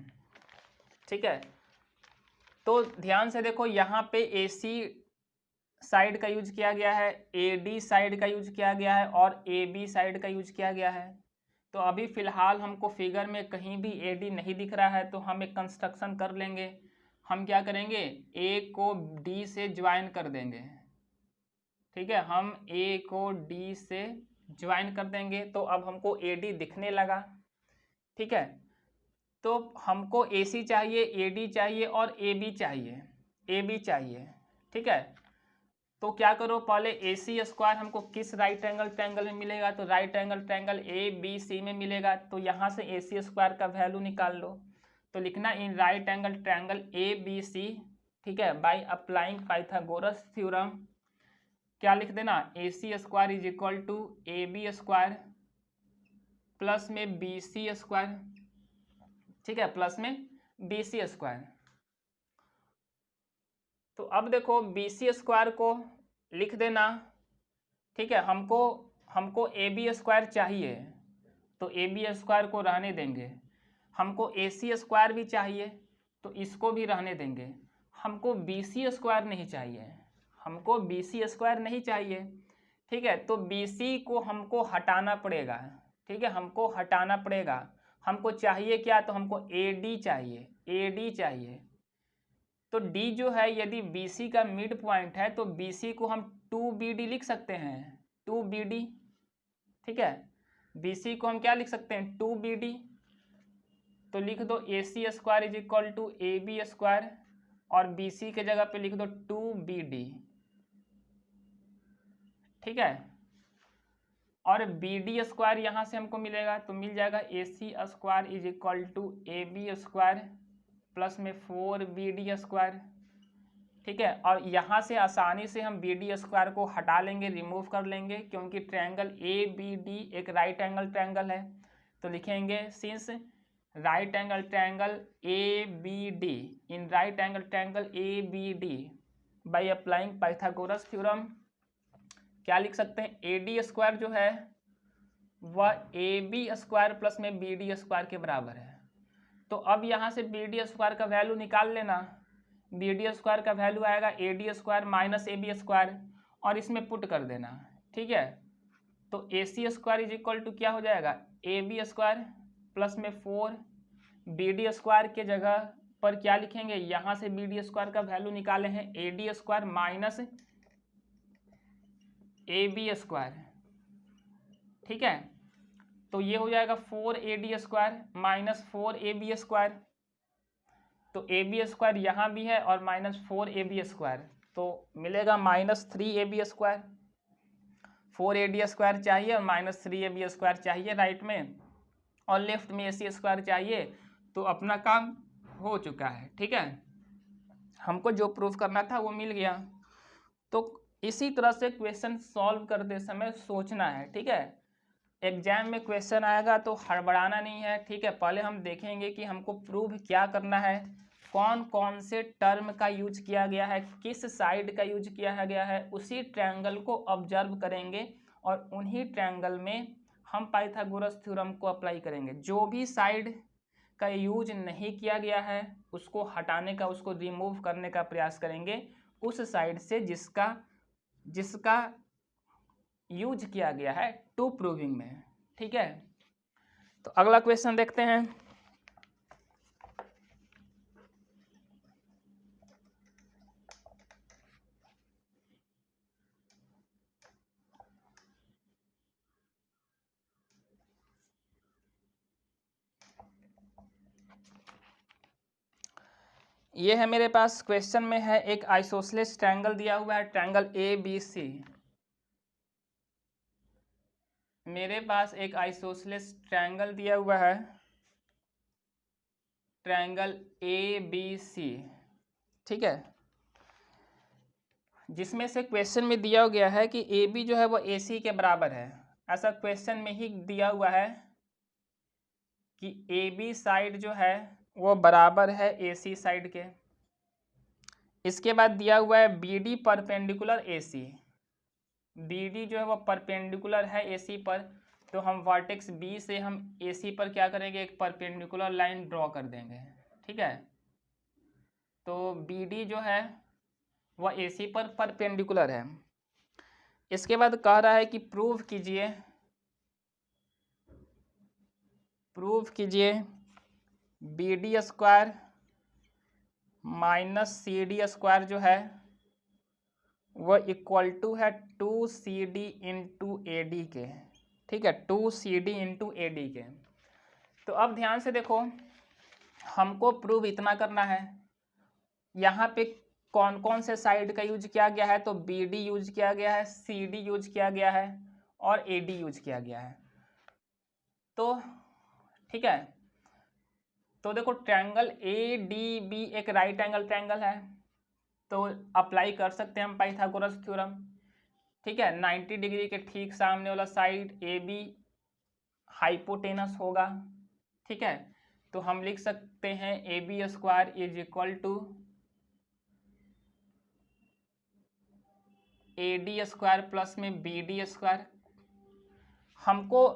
ठीक है। तो ध्यान से देखो, यहाँ पे ए सी साइड का यूज किया गया है, ए डी साइड का यूज किया गया है, और ए बी साइड का यूज किया गया है। तो अभी फ़िलहाल हमको फिगर में कहीं भी ए डी नहीं दिख रहा है, तो हम एक कंस्ट्रक्शन कर लेंगे। हम क्या करेंगे, ए को डी से ज्वाइन कर देंगे, ठीक है, हम ए को डी से ज्वाइन कर देंगे। तो अब हमको ए डी दिखने लगा, ठीक है। तो हमको AC चाहिए, AD चाहिए और AB चाहिए, ठीक है। तो क्या करो, पहले AC स्क्वायर हमको किस राइट एंगल ट्रायंगल में मिलेगा, तो राइट एंगल ट्रायंगल ABC में मिलेगा। तो यहाँ से AC स्क्वायर का वैल्यू निकाल लो। तो लिखना in right angle triangle ABC, ठीक है, बाय अप्लाइंग पाइथागोरस थ्योरम। क्या लिख देना, AC square is equal to AB square plus में BC स्क्वायर, ठीक है, प्लस में BC स्क्वायर। तो अब देखो BC स्क्वायर को लिख देना, ठीक है। हमको AB स्क्वायर चाहिए, तो AB स्क्वायर को रहने देंगे। हमको AC स्क्वायर भी चाहिए, तो इसको भी रहने देंगे। हमको BC स्क्वायर नहीं चाहिए, हमको BC स्क्वायर नहीं चाहिए, ठीक है। तो BC को हमको हटाना पड़ेगा, ठीक है, हमको हटाना पड़ेगा। हमको चाहिए क्या, तो हमको AD चाहिए। तो D जो है, यदि BC का मिड पॉइंट है तो BC को हम 2BD लिख सकते हैं, 2BD, ठीक है। BC को हम क्या लिख सकते हैं, 2BD। तो लिख दो AC square is equal to AB square और BC के जगह पे लिख दो 2BD, ठीक है। और BD स्क्वायर यहाँ से हमको मिलेगा, तो मिल जाएगा AC square is equal to AB square plus में 4BD स्क्वायर, ठीक है। और यहाँ से आसानी से हम BD स्क्वायर को हटा लेंगे, रिमूव कर लेंगे, क्योंकि ट्रायंगल ABD एक राइट एंगल ट्रायंगल है। तो लिखेंगे since right angle triangle ABD, in right angle triangle ABD by applying Pythagoras theorem, क्या लिख सकते हैं, AD स्क्वायर जो है वह AB स्क्वायर प्लस में BD स्क्वायर के बराबर है। तो अब यहाँ से BD स्क्वायर का वैल्यू निकाल लेना। BD स्क्वायर का वैल्यू आएगा AD square minus AB square, और इसमें पुट कर देना, ठीक है। तो AC square is equal to क्या हो जाएगा, AB स्क्वायर प्लस में 4BD स्क्वायर के जगह पर क्या लिखेंगे, यहाँ से BD स्क्वायर का वैल्यू निकाले हैं AD square minus AB square, ठीक है। तो ये हो जाएगा 4AD square minus 4AB square. तो AB स्क्वायर यहाँ भी है और माइनस 4AB स्क्वायर, तो मिलेगा minus 3AB square. 4AD square चाहिए और माइनस 3AB स्क्वायर चाहिए राइट में, और लेफ्ट में AC स्क्वायर चाहिए। तो अपना काम हो चुका है, ठीक है। हमको जो प्रूफ करना था वो मिल गया। तो इसी तरह से क्वेश्चन सॉल्व करते समय सोचना है, ठीक है। एग्जाम में क्वेश्चन आएगा तो हड़बड़ाना नहीं है, ठीक है। पहले हम देखेंगे कि हमको प्रूव क्या करना है, कौन कौन से टर्म का यूज किया गया है, किस साइड का यूज किया गया है, उसी ट्रायंगल को ऑब्जर्व करेंगे और उन्हीं ट्रायंगल में हम पाइथागोरस थ्योरम को अप्लाई करेंगे। जो भी साइड का यूज नहीं किया गया है उसको हटाने का, उसको रिमूव करने का प्रयास करेंगे उस साइड से जिसका यूज किया गया है टू प्रूविंग में, ठीक है। तो अगला क्वेश्चन देखते हैं। ये है मेरे पास, क्वेश्चन में है एक आइसोसेलेस ट्रायंगल दिया हुआ है, ट्रायंगल ABC। मेरे पास एक आइसोसेलेस ट्रायंगल दिया हुआ है, ट्रायंगल ABC, ठीक है, जिसमें से क्वेश्चन में दिया गया है कि AB जो है वो AC के बराबर है। ऐसा क्वेश्चन में ही दिया हुआ है कि AB साइड जो है वो बराबर है AC साइड के। इसके बाद दिया हुआ है BD परपेंडिकुलर AC, BD जो है वो परपेंडिकुलर है AC पर, तो हम वर्टेक्स B से हम AC पर क्या करेंगे, एक परपेंडिकुलर लाइन ड्रॉ कर देंगे, ठीक है। तो BD जो है वह AC पर परपेंडिकुलर है। इसके बाद कह रहा है कि प्रूव कीजिए BD square minus CD square जो है वह इक्वल टू है 2CD इंटू AD के, ठीक है, 2CD इंटू AD के। तो अब ध्यान से देखो, हमको प्रूव इतना करना है, यहाँ पे कौन कौन से साइड का यूज किया गया है, तो बी डी यूज किया गया है, सी डी यूज किया गया है और ए डी यूज किया गया है। तो ठीक है, तो देखो ट्रायंगल ए डी बी एक राइट एंगल ट्रायंगल है, तो अप्लाई कर सकते हैं हम पाइथागोरस थ्योरम। ठीक है, 90 डिग्री के ठीक सामने वाला साइड ए बी हाइपोटेनस होगा। ठीक है, तो हम लिख सकते हैं A B square is equal to A D square plus में बी डी स्क्वायर। हमको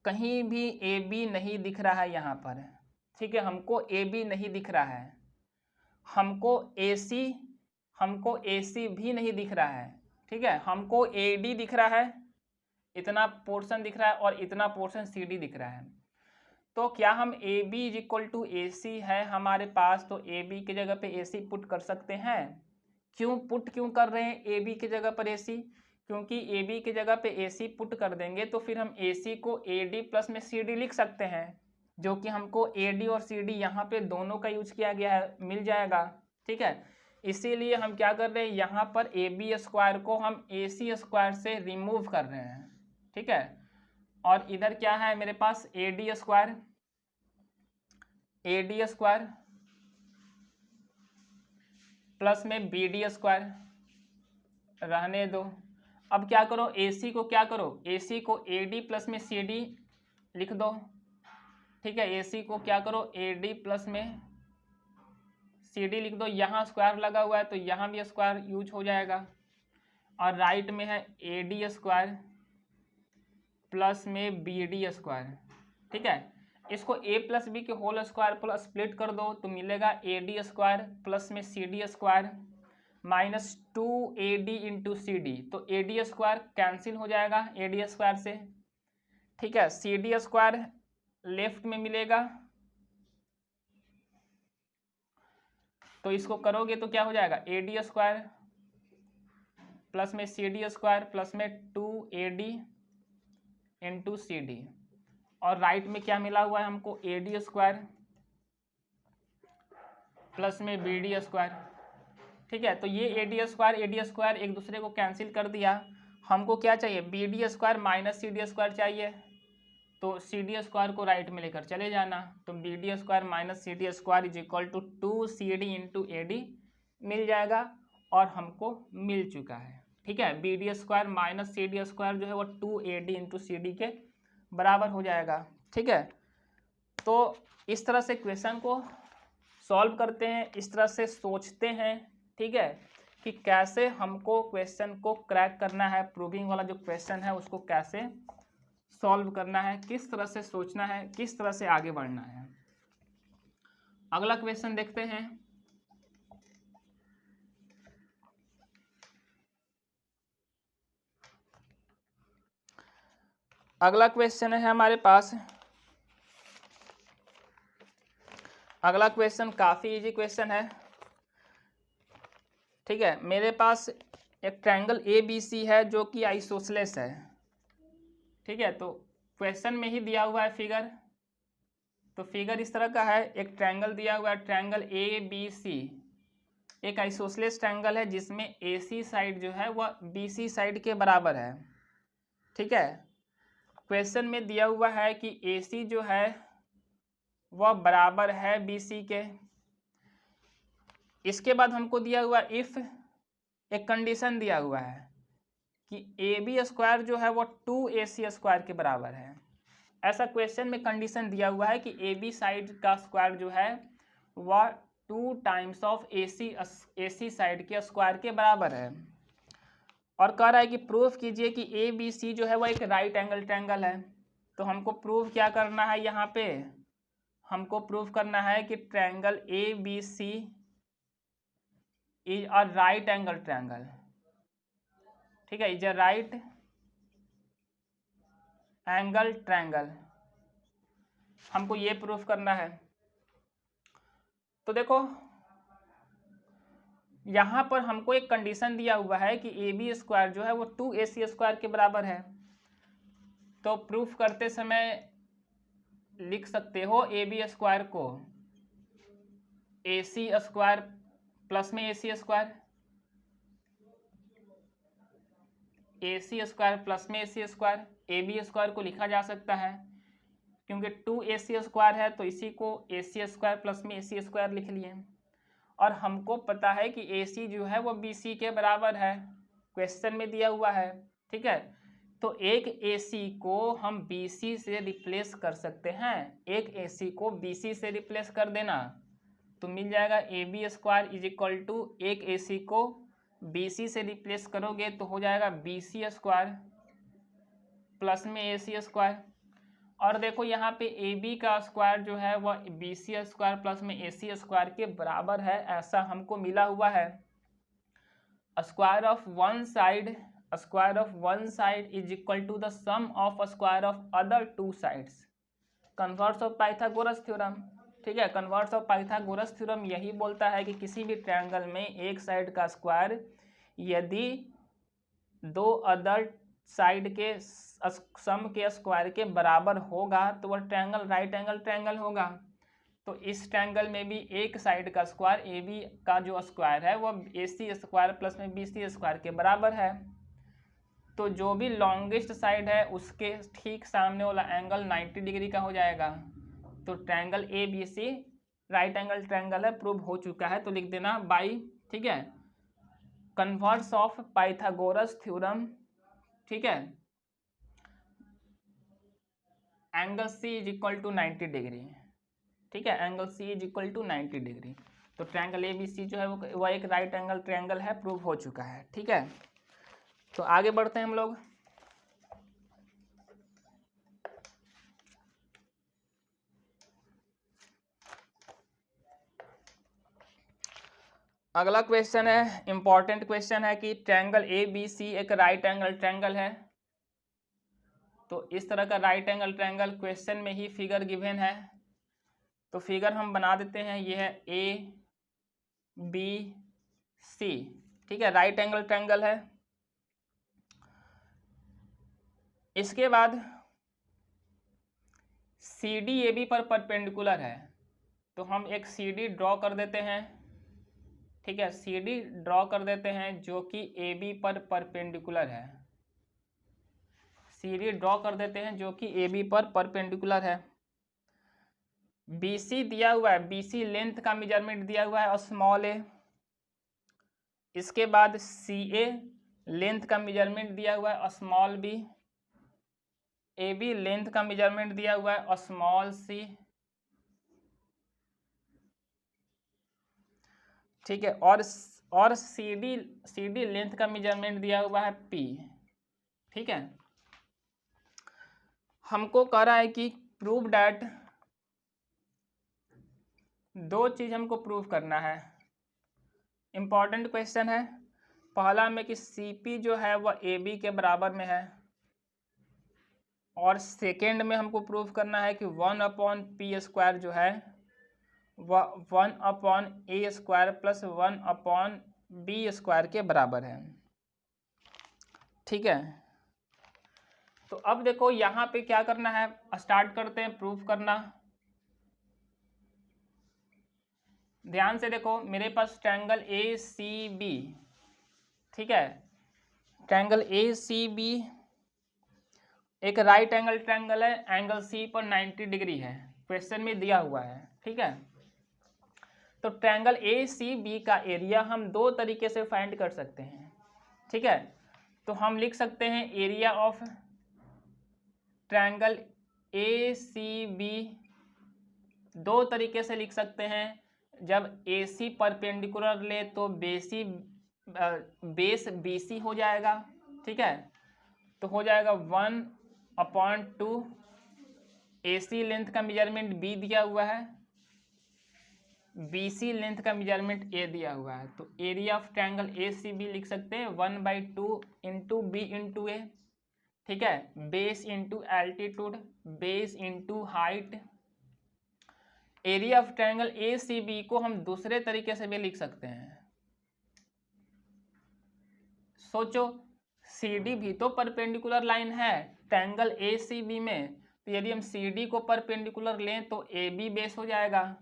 कहीं भी ए बी नहीं दिख रहा है यहाँ पर। ठीक है, हमको ए बी नहीं दिख रहा है, हमको ए सी भी नहीं दिख रहा है। ठीक है, हमको ए डी दिख रहा है, इतना पोर्शन दिख रहा है और इतना पोर्शन सी डी दिख रहा है। तो क्या हम A B is equal to A C है हमारे पास, तो ए बी की जगह पे ए सी पुट कर सकते हैं। क्यों कर रहे हैं ए बी की जगह पर ए सी, क्योंकि ए बी की जगह पे ए सी पुट कर देंगे तो फिर हम ए सी को ए डी प्लस में सी डी लिख सकते हैं, जो कि हमको ए डी और सी डी यहाँ पे दोनों का यूज किया गया है मिल जाएगा। ठीक है, इसीलिए हम क्या कर रहे हैं, यहाँ पर ए बी स्क्वायर को हम ए सी स्क्वायर से रिमूव कर रहे हैं। ठीक है, और इधर क्या है मेरे पास ए डी स्क्वायर प्लस में बी डी स्क्वायर रहने दो। अब क्या करो, ए सी को क्या करो, ए सी को ए डी प्लस में सी डी लिख दो। ठीक है, ए सी को क्या करो, ए डी प्लस में सी डी लिख दो। यहाँ स्क्वायर लगा हुआ है तो यहाँ भी स्क्वायर यूज हो जाएगा, और राइट में है ए डी स्क्वायर प्लस में बी डी स्क्वायर। ठीक है, इसको ए प्लस बी के होल स्क्वायर प्लस स्प्लिट कर दो तो मिलेगा ए डी स्क्वायर प्लस में C D square minus 2AD into C D. तो ए डी स्क्वायर कैंसिल हो जाएगा ए डी स्क्वायर से। ठीक है, सी डी स्क्वायर लेफ्ट में मिलेगा, तो इसको करोगे तो क्या हो जाएगा, ए डी स्क्वायर प्लस में सी डी स्क्वायर प्लस में 2AD इंटू सी डी, और राइट में क्या मिला हुआ है हमको, ए डी स्क्वायर प्लस में बी डी स्क्वायर। ठीक है, तो ये ए डी स्क्वायर एक दूसरे को कैंसिल कर दिया। हमको क्या चाहिए, B D square minus C D square चाहिए, तो सी डी स्क्वायर को राइट में लेकर चले जाना, तो B D square minus C D square is equal to 2CD into A D मिल जाएगा, और हमको मिल चुका है। ठीक है, B D square minus C D square जो है वो 2AD इंटू सी डी के बराबर हो जाएगा। ठीक है, तो इस तरह से क्वेश्चन को सॉल्व करते हैं, इस तरह से सोचते हैं। ठीक है, कि कैसे हमको क्वेश्चन को क्रैक करना है, प्रूविंग वाला जो क्वेश्चन है उसको कैसे सॉल्व करना है, किस तरह से सोचना है, किस तरह से आगे बढ़ना है। अगला क्वेश्चन देखते हैं। अगला क्वेश्चन है हमारे पास, अगला क्वेश्चन काफ़ी इजी क्वेश्चन है। ठीक है, मेरे पास एक ट्रायंगल ए बी सी है जो कि आइसोसेलेस है। ठीक है, तो क्वेश्चन में ही दिया हुआ है फिगर, तो फिगर इस तरह का है, एक ट्रायंगल दिया हुआ है, ट्रायंगल ए बी सी एक आइसोसेलेस ट्रायंगल है जिसमें ए सी साइड जो है वह बी सी साइड के बराबर है। ठीक है, क्वेश्चन में दिया हुआ है कि ए सी जो है वह बराबर है बी सी के। इसके बाद हमको दिया हुआ इफ़, एक कंडीशन दिया हुआ है कि ए बी स्क्वायर जो है वो 2AC स्क्वायर के बराबर है। ऐसा क्वेश्चन में कंडीशन दिया हुआ है कि ए बी साइड का स्क्वायर जो है वह 2 times of A C side के स्क्वायर के बराबर है, और कह रहा है कि प्रूफ कीजिए कि ए बी सी जो है वह एक राइट एंगल ट्रायंगल है। तो हमको प्रूफ क्या करना है, यहाँ पे हमको प्रूफ करना है कि triangle A B C is a right angle triangle. ठीक है, is a right angle triangle, हमको ये प्रूफ करना है। तो देखो यहाँ पर हमको एक कंडीशन दिया हुआ है कि ए बी स्क्वायर जो है वो 2AC स्क्वायर के बराबर है। तो प्रूफ करते समय लिख सकते हो ए बी स्क्वायर को ए सी स्क्वायर प्लस में A C square, A C square plus में A C square, A B square को लिखा जा सकता है क्योंकि 2ac स्क्वायर है तो इसी को ac स्क्वायर प्लस में ac स्क्वायर लिख लिए। और हमको पता है कि ac जो है वो bc के बराबर है, क्वेश्चन में दिया हुआ है, ठीक है। तो एक ac को हम bc से रिप्लेस कर सकते हैं, एक ac को bc से रिप्लेस कर देना तो मिल जाएगा A B square is equal to एक ac को bc से रिप्लेस करोगे तो हो जाएगा bc स्क्वायर प्लस में ac स्क्वायर। और देखो यहाँ पे ए बी का स्क्वायर जो है वह बी सी स्क्वायर प्लस में ए सी स्क्वायर के बराबर है, ऐसा हमको मिला हुआ है। Square of one side is equal to the sum of square of other two sides, converse of Pythagoras theorem, ठीक है। कन्वर्स ऑफ पाइथागोरस थ्योरम यही बोलता है कि किसी भी ट्रायंगल में एक साइड का स्क्वायर यदि दो अदर साइड के सम के स्क्वायर के बराबर होगा तो वह ट्रायंगल राइट एंगल ट्रायंगल होगा। तो इस ट्रायंगल में भी एक साइड का स्क्वायर ए बी का जो स्क्वायर है वह ए सी स्क्वायर प्लस में बी सी स्क्वायर के बराबर है। तो जो भी लॉन्गेस्ट साइड है उसके ठीक सामने वाला एंगल 90 डिग्री का हो जाएगा। तो triangle A B C right angle triangle है, प्रूव हो चुका है। तो लिख देना बाई, ठीक है, कन्वर्स ऑफ पाइथागोरस थ्योरम, ठीक है, angle C is equal to 90 degree, ठीक है, angle C is equal to 90 degree. तो ट्रायंगल ए बी सी जो है वो एक राइट एंगल ट्रायंगल है, प्रूव हो चुका है, ठीक है। तो आगे बढ़ते हैं हम लोग। अगला क्वेश्चन है, इंपॉर्टेंट क्वेश्चन है कि ट्रायंगल ए बी सी एक राइट एंगल ट्रायंगल है। तो इस तरह का राइट एंगल ट्रायंगल क्वेश्चन में ही फिगर गिवन है, तो फिगर हम बना देते हैं। ये है ए बी सी, ठीक है, राइट एंगल ट्रायंगल है। इसके बाद सी डी ए बी पर परपेंडिकुलर है, तो हम एक सी डी ड्रॉ कर देते हैं, ठीक है, सी डी ड्रॉ कर देते हैं जो कि ए बी पर परपेंडिकुलर है। सी डी ड्रॉ कर देते हैं जो कि ए बी पर परपेंडिकुलर है। बी सी दिया हुआ है, बी सी लेंथ का मेजरमेंट दिया हुआ है स्मॉल ए। इसके बाद सी ए लेंथ का मेजरमेंट दिया हुआ है small B. A B length का मेजरमेंट दिया हुआ है स्मॉल सी, ठीक है, और सी डी लेंथ का मेजरमेंट दिया हुआ है पी, ठीक है। हमको कह रहा है कि प्रूव डैट, दो चीज हमको प्रूव करना है, इंपॉर्टेंट क्वेश्चन है। पहला में कि सी पी जो है वह ए बी के बराबर में है, और सेकेंड में हमको प्रूव करना है कि 1/p स्क्वायर जो है वह 1/a square plus 1/b square के बराबर है, ठीक है। तो अब देखो यहाँ पे क्या करना है, स्टार्ट करते हैं प्रूफ करना। ध्यान से देखो, मेरे पास ट्रायंगल ए सी बी, ठीक है, ट्रायंगल ए सी बी एक राइट एंगल ट्रायंगल है, एंगल सी पर 90 डिग्री है, क्वेश्चन में दिया हुआ है, ठीक है। तो ट्रायंगल ए सी बी का एरिया हम दो तरीके से फाइंड कर सकते हैं, ठीक है। तो हम लिख सकते हैं area of triangle A C B दो तरीके से लिख सकते हैं। जब ए सी परपेंडिकुलर ले तो बेस बी सी हो जाएगा, ठीक है। तो हो जाएगा 1/2, ए सी लेंथ का मेजरमेंट बी दिया हुआ है, बी सी लेंथ का मेजरमेंट ए दिया हुआ है। तो area of triangle A C B लिख सकते हैं 1/2 इंटू बी इंटू ए, ठीक है, base into altitude, base into height. Area of triangle A C B को हम दूसरे तरीके से भी लिख सकते हैं। सोचो, सी डी भी तो परपेंडिकुलर लाइन है ट्रायंगल ए सी बी में, तो यदि हम सी डी को परपेंडिकुलर लें तो ए बी बेस हो जाएगा,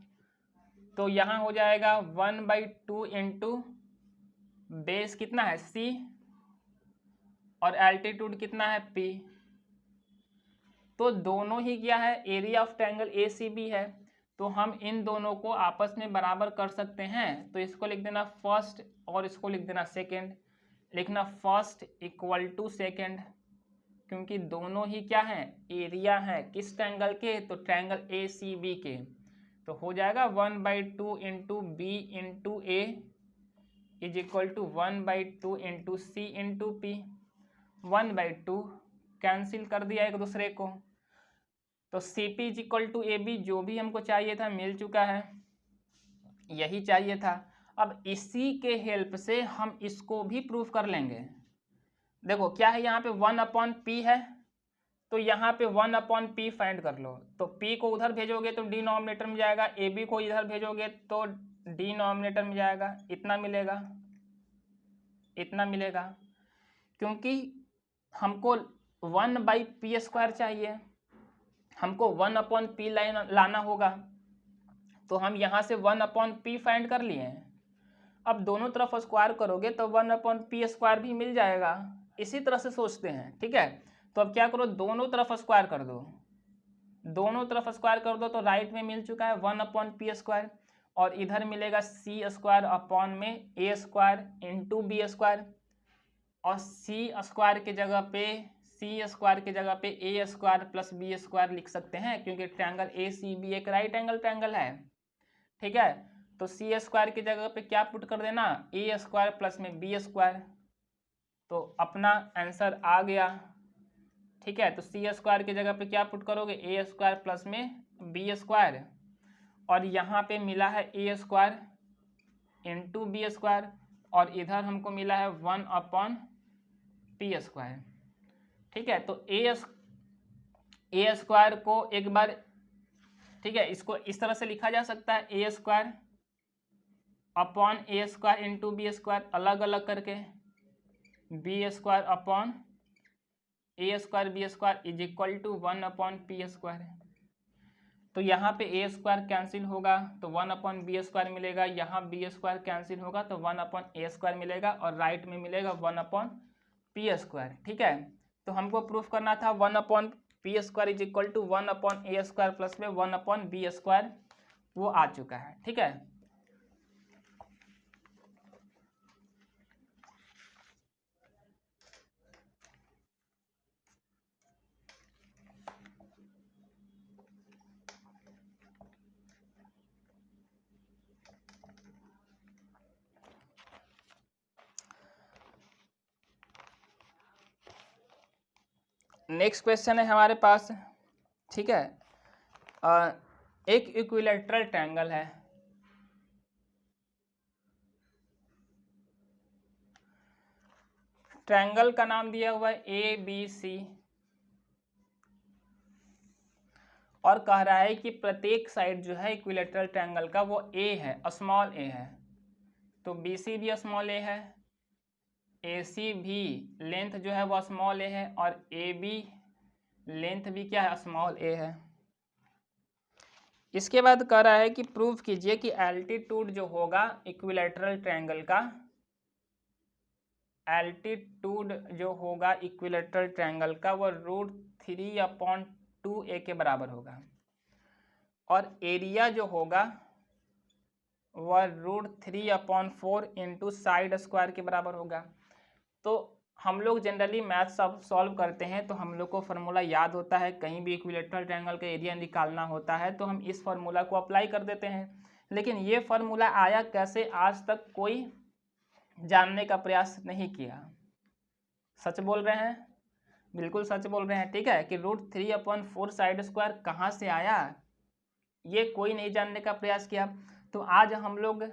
तो यहाँ हो जाएगा 1/2 इंटू बेस कितना है सी और एल्टीट्यूड कितना है पी। तो दोनों ही क्या है, area of triangle A C B है, तो हम इन दोनों को आपस में बराबर कर सकते हैं। तो इसको लिख देना फर्स्ट और इसको लिख देना सेकेंड, लिखना फर्स्ट इक्वल टू सेकेंड, क्योंकि दोनों ही क्या हैं, एरिया है किस ट्रायंगल के, तो ट्रायंगल ए सी बी के। तो हो जाएगा 1/2 into B into A is equal to 1/2 into C into P. 1/2 cancel कर दिया एक दूसरे को, तो C P is equal to A B, जो भी हमको चाहिए था मिल चुका है, यही चाहिए था। अब इसी के हेल्प से हम इसको भी प्रूफ कर लेंगे। देखो क्या है, यहाँ पे 1/p है, तो यहाँ पे 1/p फाइंड कर लो। तो p को उधर भेजोगे तो डिनोमिनेटर में जाएगा, ए बी को इधर भेजोगे तो डिनोमिनेटर में जाएगा, इतना मिलेगा, इतना मिलेगा, क्योंकि हमको 1/p² चाहिए, हमको 1/p लाना होगा, तो हम यहाँ से 1/p फाइंड कर लिए हैं। अब दोनों तरफ स्क्वायर करोगे तो 1/p² भी मिल जाएगा, इसी तरह से सोचते हैं, ठीक है। तो अब क्या करो, दोनों तरफ स्क्वायर कर दो, दोनों तरफ स्क्वायर कर दो, तो राइट में मिल चुका है 1/p² और इधर मिलेगा c² अपॉन में a² इंटू b², और c² की जगह पे c² की जगह पे a² प्लस b² लिख सकते हैं, क्योंकि ट्रायंगल ए सी बी एक राइट एंगल ट्रायंगल है, ठीक है। तो c² की जगह पे क्या पुट कर देना, a² प्लस में b², तो अपना आंसर आ गया, ठीक है। तो c² की जगह पे क्या पुट करोगे, a² प्लस में b², और यहाँ पे मिला है a² इंटू b², और इधर हमको मिला है 1/p², ठीक है। तो a² को एक बार, ठीक है, इसको इस तरह से लिखा जा सकता है, a² upon a² into b² अलग अलग करके, b² upon a² b² is equal to 1/p²। तो यहाँ पे a² कैंसिल होगा तो 1/b² मिलेगा, यहाँ b² कैंसिल होगा तो 1/a² मिलेगा, और राइट में मिलेगा 1/p², ठीक है। तो हमको प्रूफ करना था 1/p² is equal to 1/a² plus में 1/b², वो आ चुका है, ठीक है। नेक्स्ट क्वेश्चन है हमारे पास, ठीक है। एक इक्विलैटरल ट्रायंगल है, ट्रायंगल का नाम दिया हुआ है ए बी सी, और कह रहा है कि प्रत्येक साइड जो है इक्विलैटरल ट्रायंगल का वो ए है, स्मॉल ए है, तो बी सी भी स्मॉल ए है, ए सी भी लेंथ जो है वो स्मॉल ए है, और ए बी लेंथ भी क्या है, स्मॉल ए है। इसके बाद कह रहा है कि प्रूफ कीजिए कि एल्टीट्यूड जो होगा इक्विलैटरल ट्रायंगल का, एल्टीट्यूड जो होगा इक्विलैटरल ट्रायंगल का वो √3/2a के बराबर होगा, और एरिया जो होगा वह √3/4 इंटू साइड स्क्वायर के बराबर होगा। तो हम लोग जनरली मैथ सब सॉल्व करते हैं तो हम लोग को फार्मूला याद होता है, कहीं भी इक्विलैटरल ट्रायंगल का एरिया निकालना होता है तो हम इस फार्मूला को अप्लाई कर देते हैं, लेकिन ये फार्मूला आया कैसे आज तक कोई जानने का प्रयास नहीं किया। सच बोल रहे हैं, बिल्कुल सच बोल रहे हैं, ठीक है, कि √3/4 साइड स्क्वायर कहाँ से आया ये कोई नहीं जानने का प्रयास किया। तो आज हम लोग,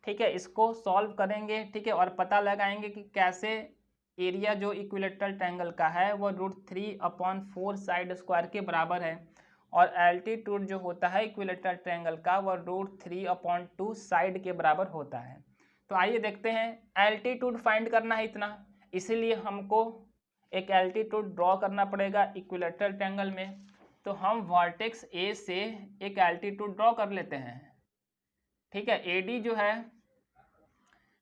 ठीक है, इसको सॉल्व करेंगे, ठीक है, और पता लगाएंगे कि कैसे एरिया जो इक्विलैटरल ट्रायंगल का है वो √3/4 साइड स्क्वायर के बराबर है, और एल्टीट्यूड जो होता है इक्विलैटरल ट्रायंगल का वो √3/2 साइड के बराबर होता है। तो आइए देखते हैं, एल्टीट्यूड फाइंड करना है इतना, इसीलिए हमको एक एल्टीट्यूड ड्रॉ करना पड़ेगा इक्विलैटरल ट्रायंगल में। तो हम वर्टेक्स ए से एक एल्टीट्यूड ड्रॉ कर लेते हैं, ठीक है। AD जो है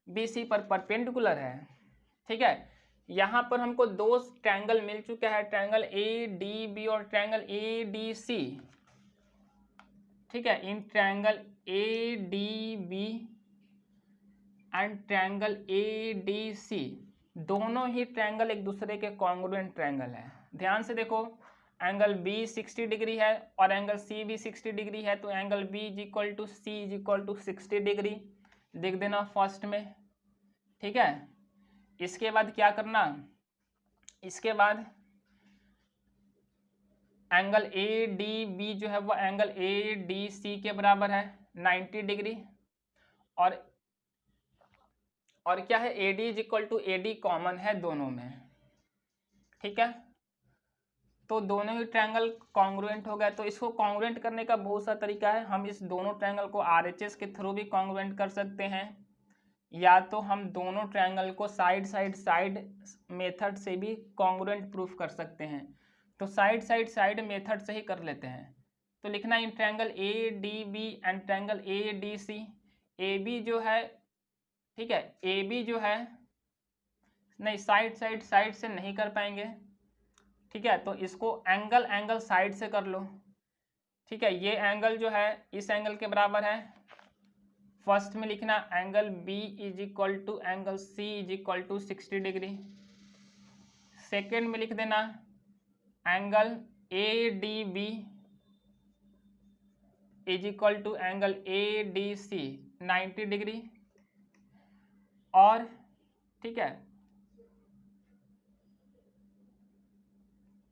BC पर परपेंडिकुलर है, ठीक है। यहाँ पर हमको दो ट्रायंगल मिल चुका है, ट्रायंगल ADB और ट्रायंगल ADC, ठीक है। In triangle ADB and triangle ADC दोनों ही ट्रायंगल एक दूसरे के कॉन्ग्रुएंट ट्रायंगल है। ध्यान से देखो, एंगल B 60 डिग्री है और एंगल C भी 60 डिग्री है, तो एंगल B = C = 60 डिग्री लिख देना फर्स्ट में, ठीक है। इसके बाद क्या करना, इसके बाद एंगल ADB जो है वो एंगल ADC के बराबर है 90 डिग्री, और क्या है, AD = AD कॉमन है दोनों में, ठीक है। तो दोनों ही ट्रायंगल कॉन्ग्रुएंट हो गए। तो इसको कॉन्ग्रुएंट करने का बहुत सा तरीका है। हम इस दोनों ट्रायंगल को RHS के थ्रू भी कॉन्ग्रुएंट कर सकते हैं, या तो हम दोनों ट्रायंगल को साइड मेथड से भी कॉन्ग्रुएंट प्रूफ कर सकते हैं। तो साइड मेथड से ही कर लेते हैं। तो लिखना in triangle ADB and triangle ADC, AB जो है, ठीक है, AB जो है, नहीं साइड से नहीं कर पाएंगे, ठीक है। तो इसको एंगल साइड से कर लो, ठीक है। ये एंगल जो है इस एंगल के बराबर है। फर्स्ट में लिखना angle B = angle C = 60 degree. Second में लिख देना angle ADB = angle ADC 90 degree, और ठीक है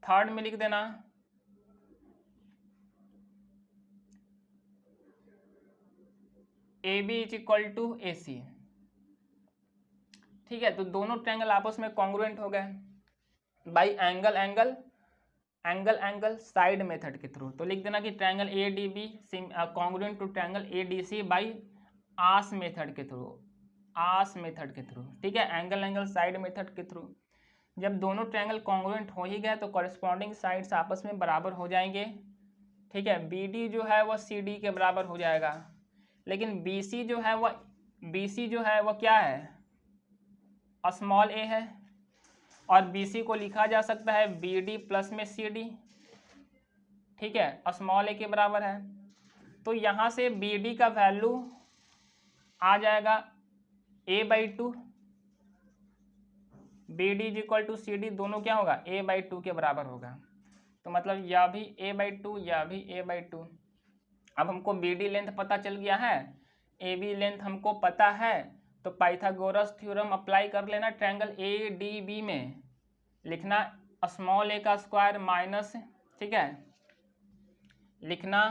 थर्ड में लिख देना AB = AC, ठीक है। तो दोनों ट्रायंगल आपस में कॉन्ग्रुएंट हो गए बाई एंगल साइड मेथड के थ्रू। तो लिख देना कि triangle ADB congruent to triangle ADC by as method के थ्रू, ठीक है, एंगल साइड मेथड के थ्रू। जब दोनों ट्रायंगल कॉन्ग्रुएंट हो ही गए तो कॉरेस्पॉन्डिंग साइड्स आपस में बराबर हो जाएंगे, ठीक है। BD जो है वह CD के बराबर हो जाएगा, लेकिन BC जो है वह क्या है, स्मॉल a है, और BC को लिखा जा सकता है BD प्लस में CD, ठीक है, स्मॉल a के बराबर है। तो यहाँ से BD का वैल्यू आ जाएगा a/2, BD = CD दोनों क्या होगा, a/2 के बराबर होगा। तो मतलब यह भी a/2, यह भी a/2। अब हमको BD लेंथ पता चल गया है, AB लेंथ हमको पता है, तो पाइथागोरस थ्योरम अप्लाई कर लेना ट्रायंगल ADB में। लिखना स्मॉल a का स्क्वायर माइनस, ठीक है, लिखना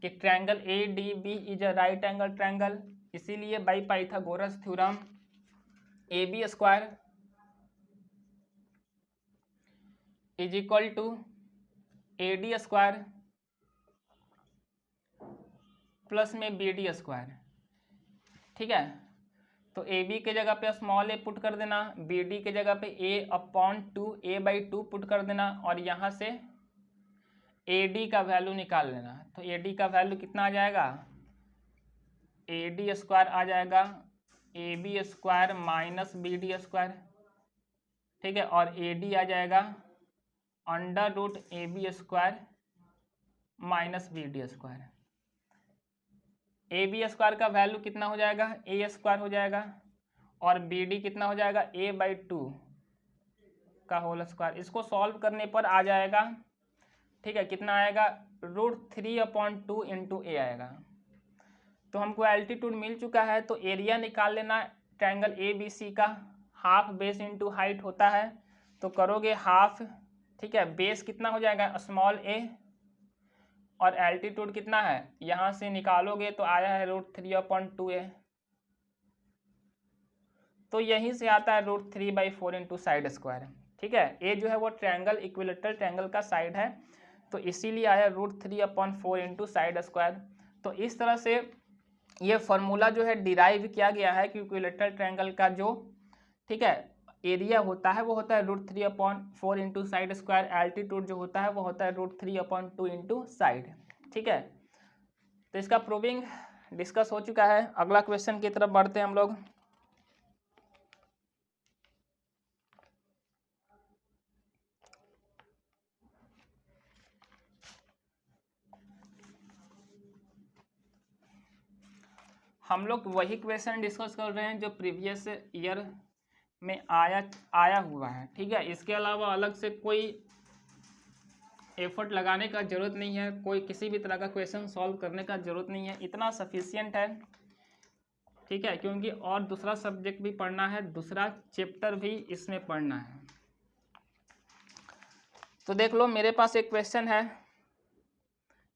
कि triangle ADB is a right angle triangle, इसीलिए by Pythagoras theorem AB square is equal to AD square plus में BD स्क्वायर, ठीक है। तो AB के जगह पे स्मॉल a पुट कर देना, BD के जगह पे a/2 पुट कर देना, और यहाँ से AD का वैल्यू निकाल लेना। तो AD का वैल्यू कितना आ जाएगा, AD स्क्वायर आ जाएगा AB square minus BD square, ठीक है, और AD आ जाएगा √AB square minus BD square. AB square का वैल्यू कितना हो जाएगा, A स्क्वायर हो जाएगा, और BD कितना हो जाएगा, a/2 का होल स्क्वायर। इसको सॉल्व करने पर आ जाएगा, ठीक है, कितना आएगा, √3/2 × A आएगा। तो हमको एल्टीट्यूड मिल चुका है, तो एरिया निकाल लेना ट्रायंगल ABC का। हाफ बेस इंटू हाइट होता है, तो करोगे हाफ, ठीक है, बेस कितना हो जाएगा, स्मॉल a, और एल्टीट्यूड कितना है, यहाँ से निकालोगे तो आया है √3/2a। तो यहीं से आता है √3/4 × साइड स्क्वायर, ठीक है। ए जो है वो ट्रायंगल इक्विलेटरल ट्रायंगल का साइड है, तो इसीलिए आया √3/4 × साइड स्क्वायर। तो इस तरह से ये फार्मूला जो है डिराइव किया गया है कि इक्विलेटरल ट्रायंगल का जो, ठीक है, एरिया होता है वो होता है √3/4 इंटू साइड स्क्वायर, एल्टीट्यूड जो होता है वो होता है √3/2 इंटू साइड। ठीक है, तो इसका प्रूविंग डिस्कस हो चुका है। अगला क्वेश्चन की तरफ बढ़ते हैं हम लोग। हम लोग वही क्वेश्चन डिस्कस कर रहे हैं जो प्रीवियस ईयर में आया हुआ है। ठीक है, इसके अलावा अलग से कोई एफर्ट लगाने का ज़रूरत नहीं है, कोई किसी भी तरह का क्वेश्चन सॉल्व करने का ज़रूरत नहीं है, इतना सफिशियंट है। ठीक है, क्योंकि और दूसरा सब्जेक्ट भी पढ़ना है, दूसरा चैप्टर भी इसमें पढ़ना है। तो देख लो, मेरे पास एक क्वेश्चन है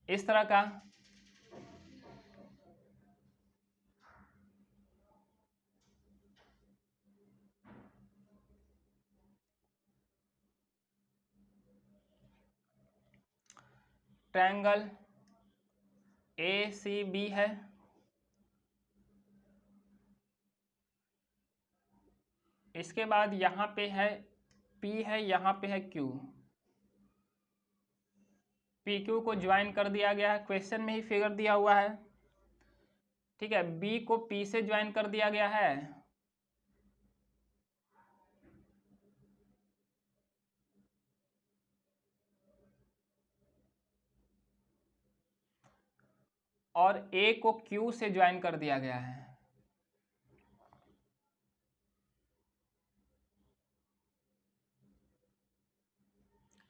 इस तरह का। ट्रायंगल ACB है, इसके बाद यहाँ पे है P है, यहाँ पे है Q। PQ को ज्वाइन कर दिया गया है, क्वेश्चन में ही फिगर दिया हुआ है। ठीक है, B को P से ज्वाइन कर दिया गया है, और A को Q से ज्वाइन कर दिया गया है।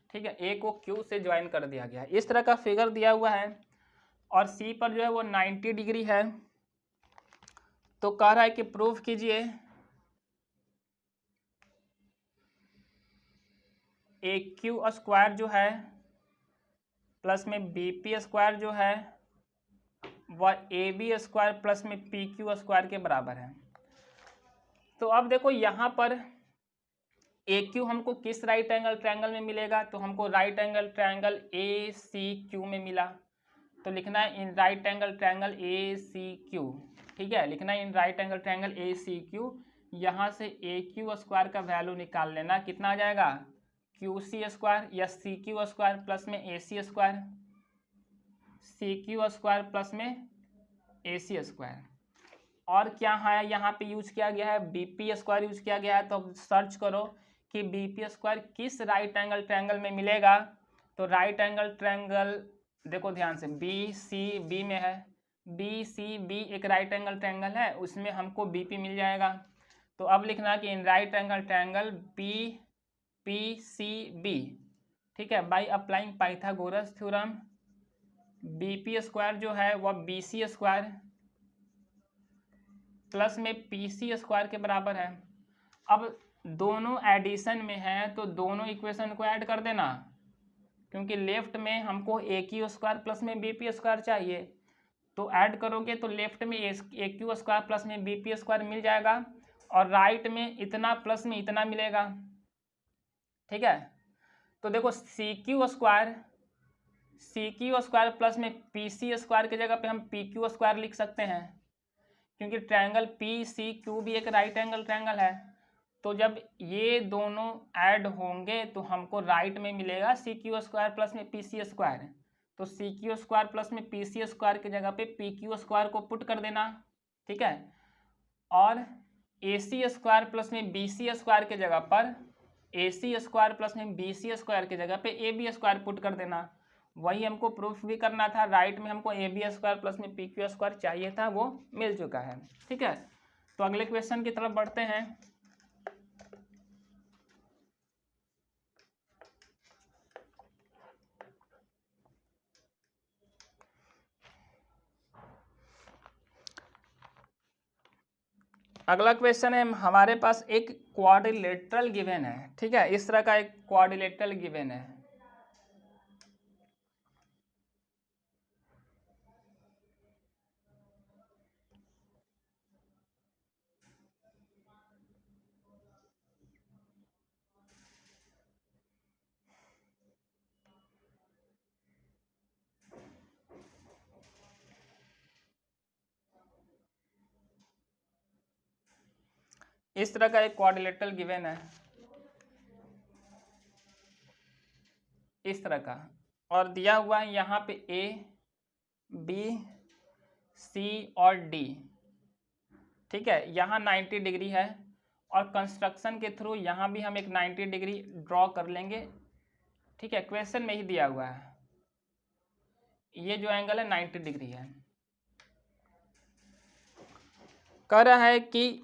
ठीक है, A को Q से ज्वाइन कर दिया गया है, इस तरह का फिगर दिया हुआ है। और C पर जो है वो 90 डिग्री है। तो कह रहा है कि प्रूफ कीजिए AQ स्क्वायर जो है प्लस में BP स्क्वायर जो है वह AB स्क्वायर प्लस में PQ स्क्वायर के बराबर है। तो अब देखो यहाँ पर AQ हमको किस राइट एंगल ट्रायंगल में मिलेगा, तो हमको राइट एंगल ट्रायंगल ACQ में मिला। तो लिखना है in right angle triangle ACQ। ठीक है, लिखना है in right angle triangle ACQ। यहाँ से AQ स्क्वायर का वैल्यू निकाल लेना, कितना आ जाएगा QC स्क्वायर या CQ स्क्वायर प्लस में AC square, CQ square plus में AC स्क्वायर। और क्या है यहाँ पे यूज किया गया है, BP स्क्वायर यूज किया गया है। तो अब सर्च करो कि BP स्क्वायर किस राइट एंगल ट्रायंगल में मिलेगा। तो राइट एंगल ट्रायंगल देखो ध्यान से BCB में है, BCB एक राइट एंगल ट्रायंगल है, उसमें हमको BP मिल जाएगा। तो अब लिखना कि इन राइट एंगल ट्रायंगल BPCB। ठीक है, by applying Pythagoras theorem BP square जो है वह BC स्क्वायर प्लस में PC स्क्वायर के बराबर है। अब दोनों एडिशन में है तो दोनों इक्वेशन को ऐड कर देना, क्योंकि लेफ्ट में हमको AQ स्क्वायर प्लस में BP स्क्वायर चाहिए। तो ऐड करोगे तो लेफ्ट में AQ स्क्वायर प्लस में BP स्क्वायर मिल जाएगा, और राइट में इतना प्लस में इतना मिलेगा। ठीक है, तो देखो CQ स्क्वायर प्लस में PC स्क्वायर की जगह पे हम PQ स्क्वायर लिख सकते हैं, क्योंकि ट्रायंगल PCQ भी एक राइट एंगल ट्रायंगल है। तो जब ये दोनों ऐड होंगे तो हमको राइट में मिलेगा CQ स्क्वायर प्लस में PC स्क्वायर। तो CQ स्क्वायर प्लस में PC स्क्वायर की जगह पे PQ स्क्वायर को पुट कर देना। ठीक है, और AC स्क्वायर प्लस में BC स्क्वायर की जगह पर AC स्क्वायर प्लस में BC स्क्वायर की जगह पे AB स्क्वायर पुट कर देना। वही हमको प्रूफ भी करना था, राइट में हमको AB स्क्वायर प्लस में PQ स्क्वायर चाहिए था, वो मिल चुका है। ठीक है, तो अगले क्वेश्चन की तरफ बढ़ते हैं। अगला क्वेश्चन है, हमारे पास एक क्वाड्रिलेटरल गिवन है। ठीक है, इस तरह का एक क्वाड्रिलेटरल गिवन है। इस तरह का एक क्वाड्रिलेटरल गिवन है, इस तरह का, और दिया हुआ है यहाँ पे ए बी सी और डी, ठीक है। यहाँ 90 डिग्री है और कंस्ट्रक्शन के थ्रू यहाँ भी हम एक 90 डिग्री ड्रॉ कर लेंगे, ठीक है। क्वेश्चन में ही दिया हुआ है ये जो एंगल है 90 डिग्री है। कह रहा है कि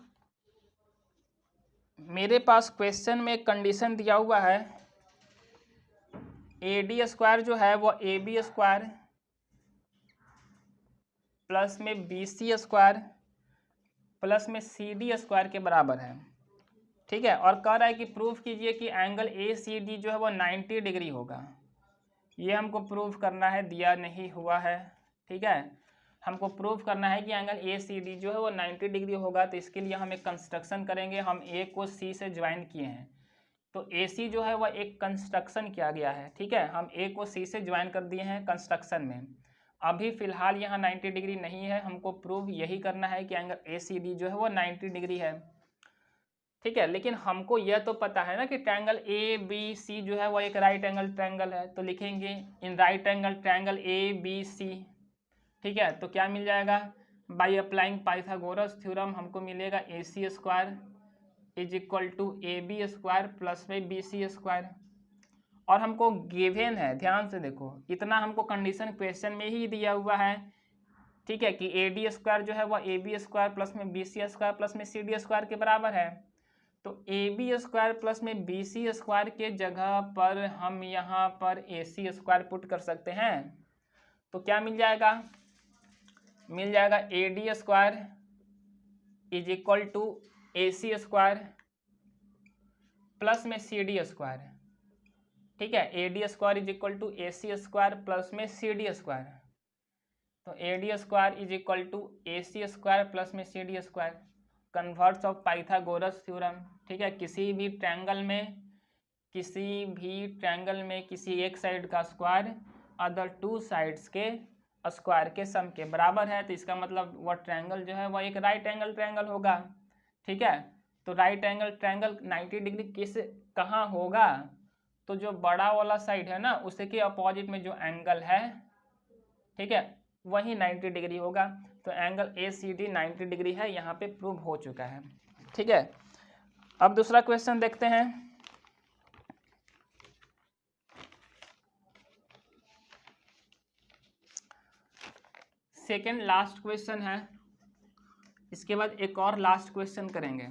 मेरे पास क्वेश्चन में कंडीशन दिया हुआ है ए डी स्क्वायर जो है वो ए बी स्क्वायर प्लस में बी सी स्क्वायर प्लस में सी डी स्क्वायर के बराबर है, ठीक है। और कह रहा है कि प्रूफ कीजिए कि एंगल ए सी डी जो है वो 90 डिग्री होगा। ये हमको प्रूफ करना है, दिया नहीं हुआ है, ठीक है। हमको प्रूफ करना है कि एंगल ए सी डी जो है वो 90 डिग्री होगा। तो इसके लिए हम एक कंस्ट्रक्शन करेंगे। हम ए को सी से ज्वाइन किए हैं, तो ए सी जो है वह एक कंस्ट्रक्शन किया गया है, ठीक है। हम ए को सी से ज्वाइन कर दिए हैं कंस्ट्रक्शन में। अभी फ़िलहाल यहाँ 90 डिग्री नहीं है, हमको प्रूव यही करना है कि एंगल ए सी डी जो है वो 90 डिग्री है, ठीक है। लेकिन हमको यह तो पता है ना कि ट्रायंगल ए बी सी जो है वो एक राइट एंगल ट्रायंगल है, तो लिखेंगे in right angle triangle A B C, ठीक है। तो क्या मिल जाएगा, बाई अप्लाइंग पाइथागोरस थ्योरम हमको मिलेगा A C square is equal to A B square plus में बी सी स्क्वायर। और हमको गिवन है, ध्यान से देखो, इतना हमको कंडीशन क्वेश्चन में ही दिया हुआ है, ठीक है, कि ए डी स्क्वायर जो है वह ए बी स्क्वायर प्लस में बी सी स्क्वायर प्लस में सी डी स्क्वायर के बराबर है। तो ए बी स्क्वायर प्लस में बी सी स्क्वायर के जगह पर हम यहाँ पर ए सी स्क्वायर पुट कर सकते हैं। तो क्या मिल जाएगा, मिल जाएगा A D square is equal to A C square plus में सी डी स्क्वायर, ठीक है। A D square is equal to A C square plus में सी डी स्क्वायर। तो A D square is equal to A C square plus में C D square, converse of Pythagoras theorem, ठीक है। किसी भी triangle में किसी एक साइड का स्क्वायर अदर टू साइड्स के स्क्वायर के सम के बराबर है। तो इसका मतलब वह ट्रायंगल जो है वह एक राइट एंगल ट्रायंगल होगा, ठीक है। तो राइट एंगल ट्रायंगल 90 डिग्री कहाँ होगा, तो जो बड़ा वाला साइड है ना उसके अपोजिट में जो एंगल है, ठीक है, वही 90 डिग्री होगा। तो angle A C D 90 degree है, यहाँ पे प्रूव हो चुका है, ठीक है। अब दूसरा क्वेश्चन देखते हैं। सेकेंड लास्ट क्वेश्चन है, इसके बाद एक और लास्ट क्वेश्चन करेंगे।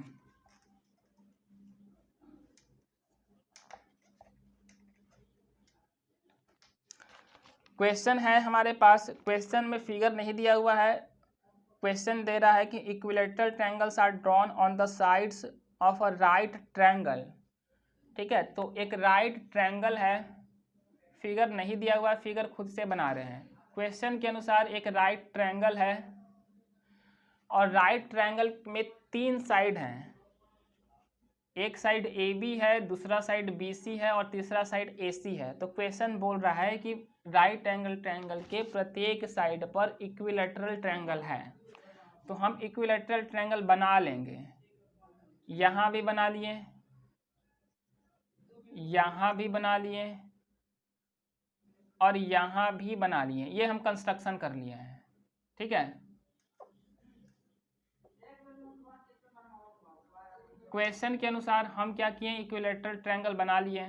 क्वेश्चन है हमारे पास, क्वेश्चन में फिगर नहीं दिया हुआ है, क्वेश्चन दे रहा है कि equilateral triangles are drawn on the sides of a right triangle, ठीक है। तो एक राइट ट्रायंगल है, फिगर नहीं दिया हुआ है, फिगर खुद से बना रहे हैं। क्वेश्चन के अनुसार एक राइट ट्रायंगल है और राइट ट्रायंगल में 3 साइड हैं, एक साइड ए बी है, दूसरा साइड बी सी है और तीसरा साइड ए सी है। तो क्वेश्चन बोल रहा है कि राइट एंगल ट्रायंगल के प्रत्येक साइड पर इक्विलेटरल ट्रायंगल है। तो हम इक्विलेटरल ट्रायंगल बना लेंगे, यहाँ भी बना लिए, यहाँ भी बना लिए और यहाँ भी बना लिए, ये हम कंस्ट्रक्शन कर लिए हैं, ठीक है। क्वेश्चन के अनुसार हम क्या किए, इक्विलेटरल ट्रायंगल बना लिए,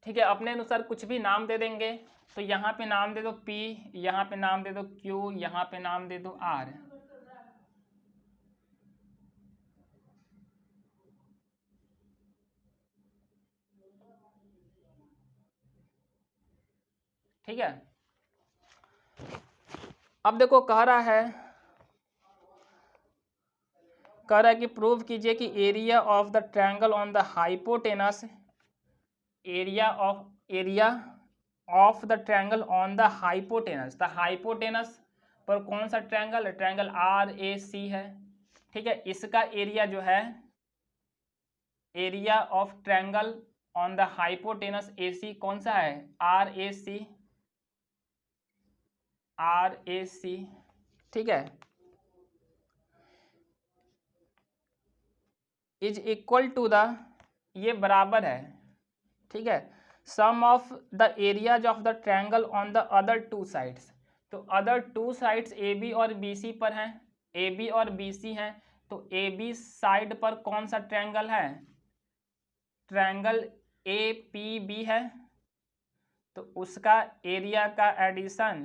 ठीक है। अपने अनुसार कुछ भी नाम दे देंगे। तो यहाँ पे नाम दे दो P, यहाँ पे नाम दे दो Q, यहाँ पे नाम दे दो R, ठीक है। अब देखो कह रहा है कि प्रूव कीजिए कि area of the triangle on the hypotenuse, area of the triangle on the hypotenuse, the hypotenuse पर कौन सा triangle, triangle R A C है, ठीक है। इसका एरिया जो है, area of triangle on the hypotenuse A C कौन सा है, R A C, are A सी, ठीक है। इज इक्वल टू द, ये बराबर है, ठीक है, sum of the areas of the triangle on the other two sides. तो other two sides A B और बी सी पर हैं, ए बी और बी सी हैं, तो ए बी साइड पर कौन सा ट्रायंगल है, ट्रायंगल ए पी बी है, तो उसका एरिया का एडिशन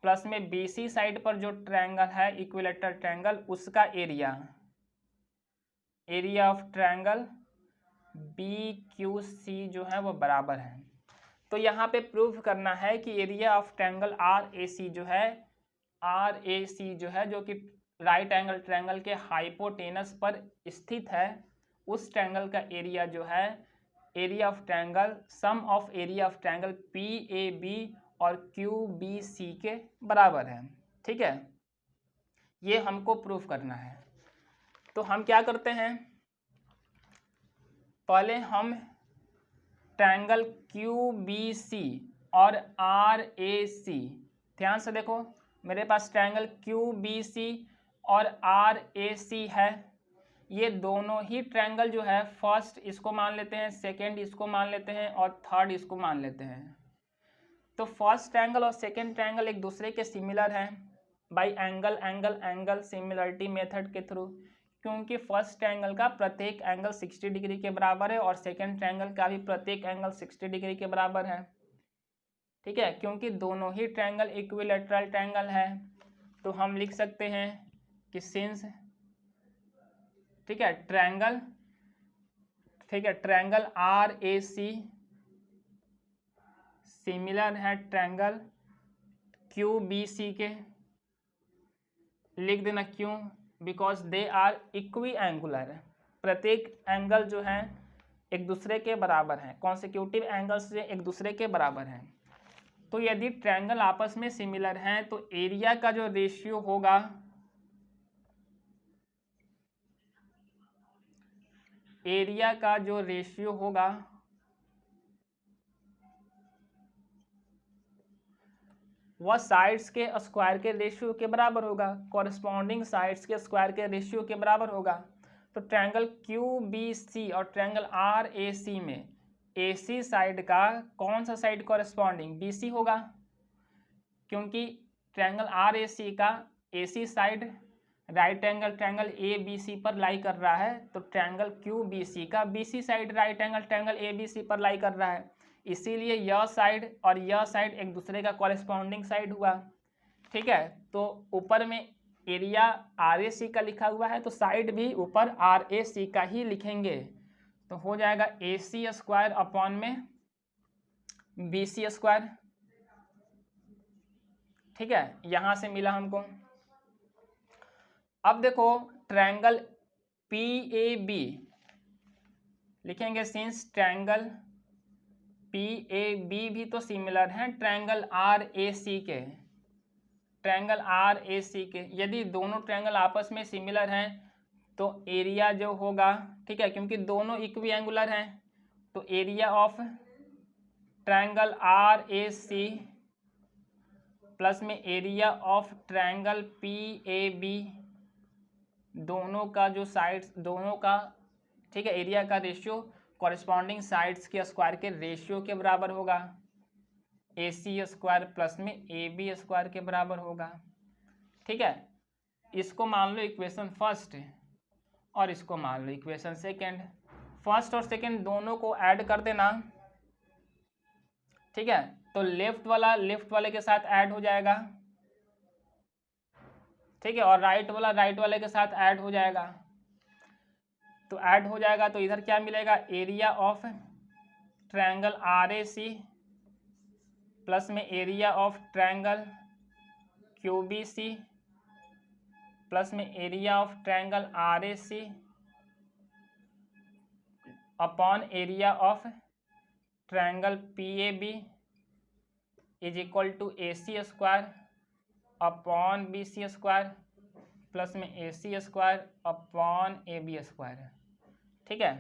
प्लस में बी सी साइड पर जो ट्रायंगल है इक्विलेटरल ट्रायंगल, उसका area, area of triangle B Q C जो है वो बराबर है। तो यहाँ पे प्रूव करना है कि area of triangle R A C जो है, आर ए सी जो है, जो कि राइट एंगल ट्रायंगल के हाइपोटेनस पर स्थित है, उस ट्रायंगल का एरिया जो है, area of triangle, sum of area of triangle P A B और क्यू बी सी के बराबर है। ठीक है, ये हमको प्रूफ करना है। तो हम क्या करते हैं, पहले हम ट्रायंगल क्यू बी सी और आर ए सी, ध्यान से देखो, मेरे पास ट्रायंगल क्यू बी सी और आर ए सी है। ये दोनों ही ट्रायंगल जो है, फर्स्ट इसको मान लेते हैं, सेकंड इसको मान लेते हैं और थर्ड इसको मान लेते हैं। तो फर्स्ट ट्रायंगल और सेकंड ट्रायंगल एक दूसरे के सिमिलर हैं bye angle angle angle similarity method के थ्रू, क्योंकि फर्स्ट ट्रायंगल का प्रत्येक एंगल 60 डिग्री के बराबर है और सेकंड ट्रायंगल का भी प्रत्येक एंगल 60 डिग्री के बराबर है। ठीक है, क्योंकि दोनों ही ट्रायंगल इक्विलैटरल ट्रायंगल है, तो हम लिख सकते हैं कि सिंस, ठीक है, ट्रायंगल, ठीक है, triangle R A C similar है ट्रायंगल क्यू बी सी के, लिख देना क्यों, because they are equiangular, प्रत्येक एंगल जो है एक दूसरे के बराबर हैं, कॉन्सिक्यूटिव एंगल्स से एक दूसरे के बराबर हैं। तो यदि ट्रायंगल आपस में सिमिलर हैं तो एरिया का जो रेशियो होगा, एरिया का जो रेशियो होगा वह साइड्स के स्क्वायर के रेशियो के बराबर होगा, कॉरस्पॉन्डिंग साइड्स के स्क्वायर के रेशियो के बराबर होगा। तो ट्रायंगल क्यू बी सी और ट्रायंगल आर ए सी में ए सी साइड का कौन सा साइड कॉरस्पॉन्डिंग, बी सी होगा, क्योंकि ट्रायंगल आर ए सी का A C side right angle triangle A B C पर लाई कर रहा है, तो ट्रायंगल क्यू बी सी का B C side right angle triangle A B C पर लाई कर रहा है, इसीलिए यह साइड और यह साइड एक दूसरे का कॉरेस्पॉन्डिंग साइड हुआ। ठीक है, तो ऊपर में एरिया आर ए सी का लिखा हुआ है, तो साइड भी ऊपर आर ए सी का ही लिखेंगे, तो हो जाएगा ए सी स्क्वायर अपॉन में बी सी स्क्वायर। ठीक है, यहां से मिला हमको। अब देखो ट्रायंगल पी ए बी लिखेंगे, since triangle P A B भी तो सिमिलर हैं ट्रायंगल आर ए सी के, ट्रायंगल आर ए सी के, यदि दोनों ट्रायंगल आपस में सिमिलर हैं तो एरिया जो होगा, ठीक है, क्योंकि दोनों इक्वी एंगुलर हैं, तो area of triangle R A C plus में area of triangle P A B, दोनों का जो साइड्स, दोनों का, ठीक है, एरिया का रेशियो कॉरेस्पॉन्डिंग साइड्स के स्क्वायर के रेशियो के बराबर होगा, ए सी स्क्वायर प्लस में ए बी स्क्वायर के बराबर होगा। ठीक है, इसको मान लो इक्वेशन फर्स्ट और इसको मान लो इक्वेशन सेकेंड, फर्स्ट और सेकेंड दोनों को ऐड कर देना। ठीक है, तो लेफ्ट वाला लेफ्ट वाले के साथ ऐड हो जाएगा, ठीक है, और राइट वाला राइट वाले के साथ ऐड हो जाएगा, तो ऐड हो जाएगा, तो इधर क्या मिलेगा, area of triangle R A C plus में area of triangle Q B C plus में area of triangle R A C upon area of triangle P A B is equal to A C square upon B C square plus में A C square upon A B square. ठीक है,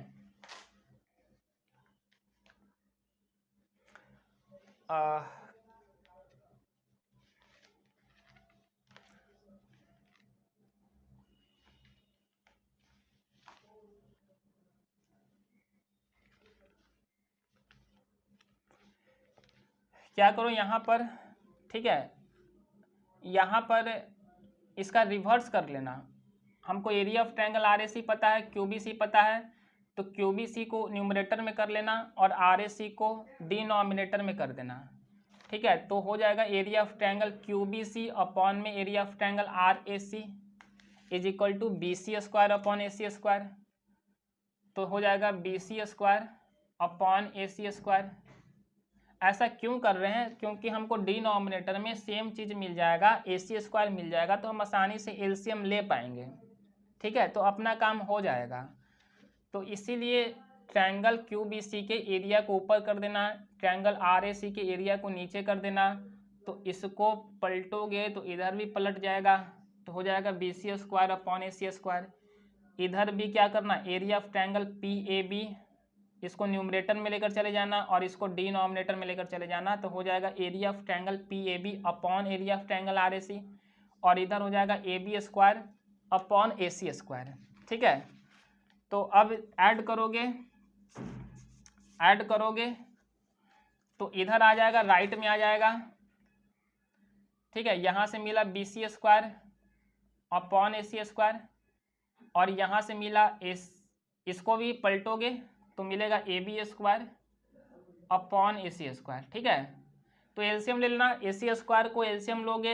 क्या करो यहाँ पर, ठीक है, यहाँ पर इसका रिवर्स कर लेना। हमको area of triangle R A सी पता है, क्यू बी सी पता है, तो क्यू बी सी को न्यूमरेटर में कर लेना और आर ए सी को डिनोमिनेटर में कर देना। ठीक है, तो हो जाएगा area of triangle Q B C upon में area of triangle R A C is equal to B C square upon A C square. तो हो जाएगा B C square upon A C square. ऐसा क्यों कर रहे हैं? क्योंकि हमको डिनोमिनेटर में सेम चीज़ मिल जाएगा, ए सी स्क्वायर मिल जाएगा, तो हम आसानी से एलसीएम ले पाएंगे। ठीक है, तो अपना काम हो जाएगा। तो इसीलिए ट्रायंगल क्यू बी सी के एरिया को ऊपर कर देना, ट्रायंगल आर ए सी के एरिया को नीचे कर देना। तो इसको पलटोगे तो इधर भी पलट जाएगा, तो हो जाएगा B C square upon A C square. इधर भी क्या करना, area of triangle P A B, इसको न्यूमरेटर में लेकर चले जाना और इसको डिनोमिनेटर में लेकर चले जाना। तो हो जाएगा area of triangle P A B upon area of triangle R A C, और इधर हो जाएगा A B square upon A C square. ठीक है, तो अब ऐड करोगे तो इधर आ जाएगा, राइट में आ जाएगा। ठीक है, यहाँ से मिला B C square upon A C square, और यहाँ से मिला इसको भी पलटोगे तो मिलेगा A B square upon A C square. ठीक है, तो एलसीएम ले लेना, ए सी स्क्वायर को एलसीएम लोगे,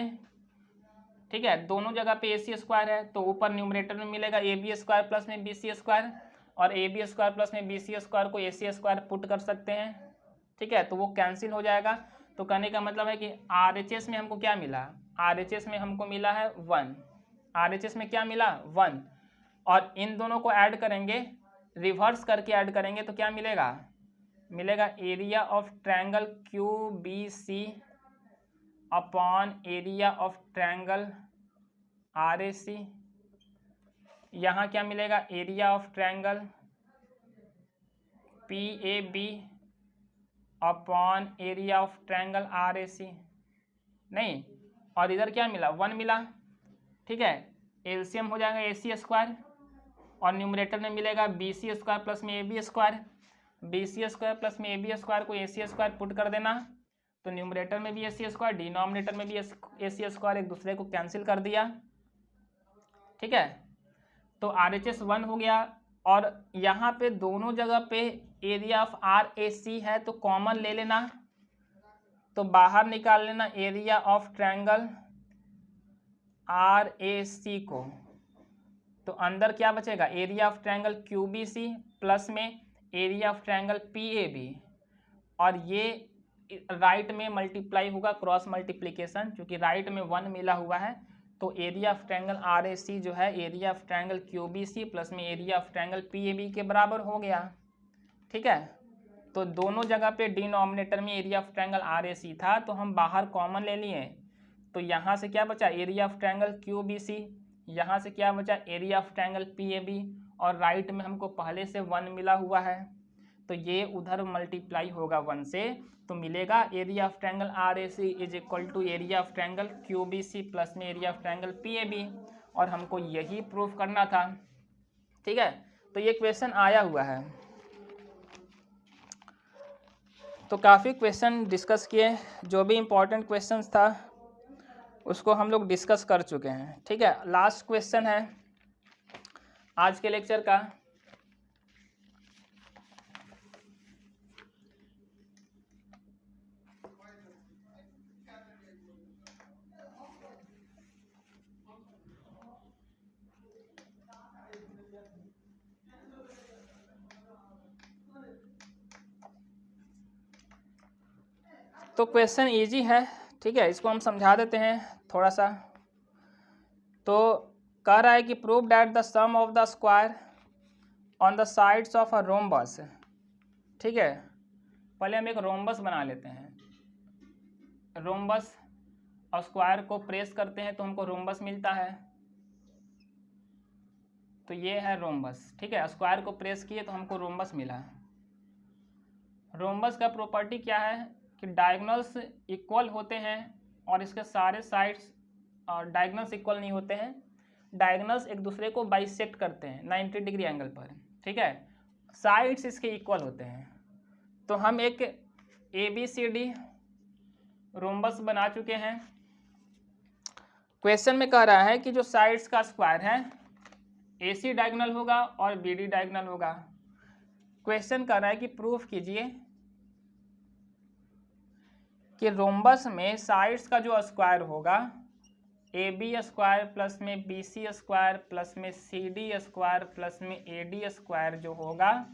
ठीक है, दोनों जगह पे ए सी स्क्वायर है, तो ऊपर न्यूमरेटर में मिलेगा ए बी स्क्वायर प्लस में बी सी स्क्वायर, और ए बी स्क्वायर प्लस में बी सी स्क्वायर को ए सी स्क्वायर पुट कर सकते हैं। ठीक है, तो वो कैंसिल हो जाएगा। तो कहने का मतलब है कि आर एच एस में हमको क्या मिला, आर एच एस में हमको मिला है 1, आर एच एस में क्या मिला 1, और इन दोनों को ऐड करेंगे, रिवर्स करके ऐड करेंगे तो क्या मिलेगा, मिलेगा area of triangle Q B C upon area of triangle R A C. यहाँ क्या मिलेगा, area of triangle P A B upon area of triangle R A C, नहीं, और इधर क्या मिला 1 मिला। ठीक है, एलसीएम हो जाएगा ए सी स्क्वायर, और न्यूमरेटर में मिलेगा बी सी स्क्वायर प्लस में A B square, B C square plus में ए बी स्क्वायर को ए सी स्क्वायर पुट कर देना, तो न्यूमरेटर में भी ए सी स्क्वायर, डिनोमिनेटर में भी ए सी स्क्वायर, एक दूसरे को कैंसिल कर दिया। ठीक है, तो आर एच एस 1 हो गया, और यहाँ पे दोनों जगह पे area of R A C है, तो कॉमन ले लेना, तो बाहर निकाल लेना area of triangle R A C को, तो अंदर क्या बचेगा, area of triangle Q B C plus में area of triangle P A B, और ये राइट में मल्टीप्लाई होगा, क्रॉस मल्टीप्लिकेशन, क्योंकि राइट में 1 मिला हुआ है, तो area of triangle R A C जो है area of triangle Q B C plus में area of triangle P A B के बराबर हो गया। ठीक है, तो दोनों जगह पे डिनोमिनेटर में area of triangle R A सी था, तो हम बाहर कॉमन ले लिए, तो यहाँ से क्या बचा, area of triangle Q B C, यहाँ से क्या बचा, area of triangle P A B, और राइट में हमको पहले से 1 मिला हुआ है, तो ये उधर मल्टीप्लाई होगा 1 से, तो मिलेगा area of triangle R A C is equal to area of triangle Q B C plus में area of triangle P A B, और हमको यही प्रूफ करना था। ठीक है, तो ये क्वेश्चन आया हुआ है, तो काफ़ी क्वेश्चन डिस्कस किए, जो भी इम्पोर्टेंट क्वेश्चंस था उसको हम लोग डिस्कस कर चुके हैं। ठीक है, लास्ट क्वेश्चन है आज के लेक्चर का, तो क्वेश्चन इजी है। ठीक है, इसको हम समझा देते हैं थोड़ा सा। तो कह रहा है कि prove that the sum of the square on the sides of a rhombus. ठीक है, पहले हम एक रोम्बस बना लेते हैं। रोम्बस और स्क्वायर को प्रेस करते हैं तो हमको रोम्बस मिलता है, तो ये है रोम्बस। ठीक है, स्क्वायर को प्रेस किए तो हमको रोम्बस मिला। रोम्बस का प्रॉपर्टी क्या है कि डायगोनल्स इक्वल होते हैं और इसके सारे साइड्स डायगोनल्स इक्वल नहीं होते हैं, डायगोनल्स एक दूसरे को बाइसेक्ट करते हैं 90 डिग्री एंगल पर। ठीक है, साइड्स इसके इक्वल होते हैं। तो हम एक A B C D rhombus बना चुके हैं। क्वेश्चन में कह रहा है कि जो साइड्स का स्क्वायर है AC डायगोनल होगा और BD डायगोनल होगा। क्वेश्चन कह रहा है कि प्रूफ कीजिए कि रोम्बस में साइड्स का जो स्क्वायर होगा AB स्क्वायर प्लस में BC स्क्वायर प्लस में CD स्क्वायर प्लस में AD स्क्वायर जो होगा,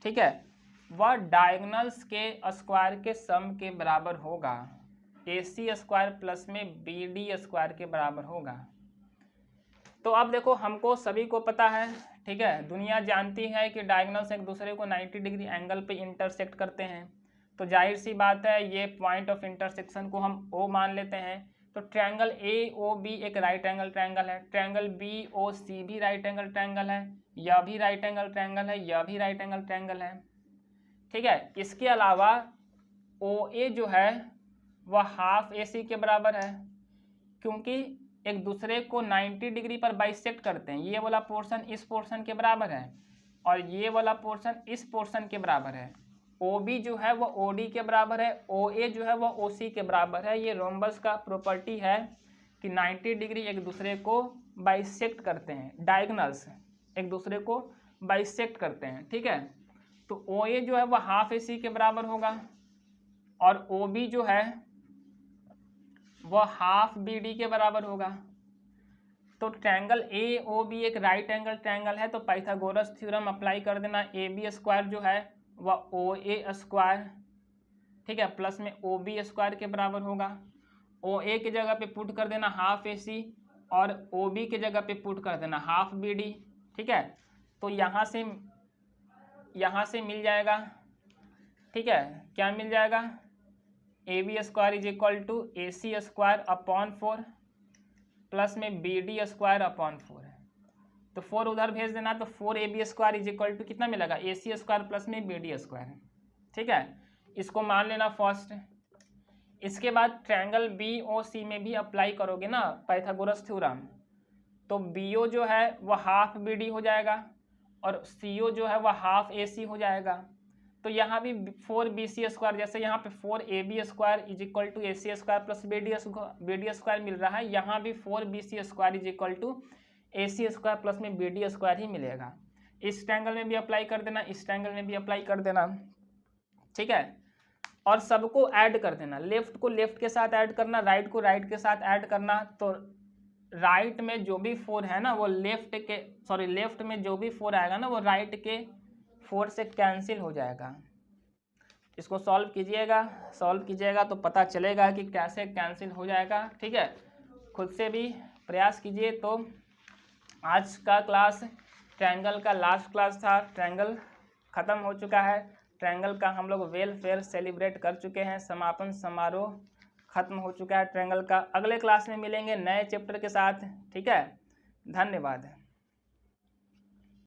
ठीक है, वह डायगोनल्स के स्क्वायर के सम के बराबर होगा। AC स्क्वायर प्लस में BD स्क्वायर के बराबर होगा। तो अब देखो, हमको सभी को पता है, ठीक है, दुनिया जानती है कि डायगोनल्स एक दूसरे को 90 डिग्री एंगल पे इंटरसेक्ट करते हैं। तो जाहिर सी बात है ये पॉइंट ऑफ इंटरसेक्शन को हम O मान लेते हैं। तो ट्रायंगल AOB एक राइट एंगल ट्रायंगल है, ट्रायंगल BOC भी राइट एंगल ट्रायंगल है, यह भी राइट एंगल ट्रायंगल है, यह भी राइट एंगल ट्रायंगल है, ठीक है। इसके अलावा OA जो है वह हाफ AC के बराबर है, क्योंकि एक दूसरे को 90 डिग्री पर बाइसेक्ट करते हैं। ये वाला पोर्शन इस पोर्शन के बराबर है और ये वाला पोर्शन इस पोर्शन के बराबर है। OB जो है वह OD के बराबर है, OA जो है वह OC के बराबर है। ये रोम्बस का प्रॉपर्टी है कि 90 डिग्री एक दूसरे को बाइसेक्ट करते हैं, डायगोनल्स एक दूसरे को बाइसेक्ट करते हैं, ठीक है। तो OA जो है वह हाफ AC के बराबर होगा और OB जो है वह हाफ BD के बराबर होगा। तो ट्रायंगल AOB एक राइट एंगल ट्रायंगल है, तो पाइथागोरस थ्योरम अप्लाई कर देना। AB स्क्वायर जो है वह OA स्क्वायर, ठीक है, प्लस में OB स्क्वायर के बराबर होगा। OA की जगह पे पुट कर देना हाफ AC और OB की जगह पे पुट कर देना हाफ BD, ठीक है। तो यहाँ से मिल जाएगा, ठीक है, क्या मिल जाएगा, AB square is equal to AC square upon 4 plus में BD स्क्वायर अपॉन 4 है। तो 4 उधर भेज देना, तो 4AB square is equal to कितना मिलेगा, AC स्क्वायर प्लस में BD स्क्वायर, ठीक है। इसको मान लेना फर्स्ट। इसके बाद ट्रायंगल BOC में भी अप्लाई करोगे ना पाइथागोरस थ्योरम, तो BO जो है वह हाफ BD हो जाएगा और CO जो है वह हाफ AC हो जाएगा। तो यहाँ भी 4BC स्क्वायर, जैसे यहाँ पे 4AB square is equal to AC square plus BD square मिल रहा है, यहाँ भी 4BC square is equal to AC square plus में BD स्क्वायर ही मिलेगा। इस ट्रायंगल में भी अप्लाई कर देना, इस ट्रायंगल में भी अप्लाई कर देना, ठीक है। और सबको ऐड कर देना, लेफ्ट को लेफ्ट के साथ ऐड करना, राइट को राइट के साथ ऐड करना। तो राइट में जो भी 4 है ना वो लेफ्ट में जो भी 4 आएगा ना वो राइट के 4 से कैंसिल हो जाएगा। इसको सॉल्व कीजिएगा तो पता चलेगा कि कैसे कैंसिल हो जाएगा, ठीक है। खुद से भी प्रयास कीजिए। तो आज का क्लास ट्रायंगल का लास्ट क्लास था, ट्रायंगल ख़त्म हो चुका है। ट्रायंगल का हम लोग वेलफेयर सेलिब्रेट कर चुके हैं, समापन समारोह खत्म हो चुका है ट्रायंगल का। अगले क्लास में मिलेंगे नए चैप्टर के साथ, ठीक है। धन्यवाद।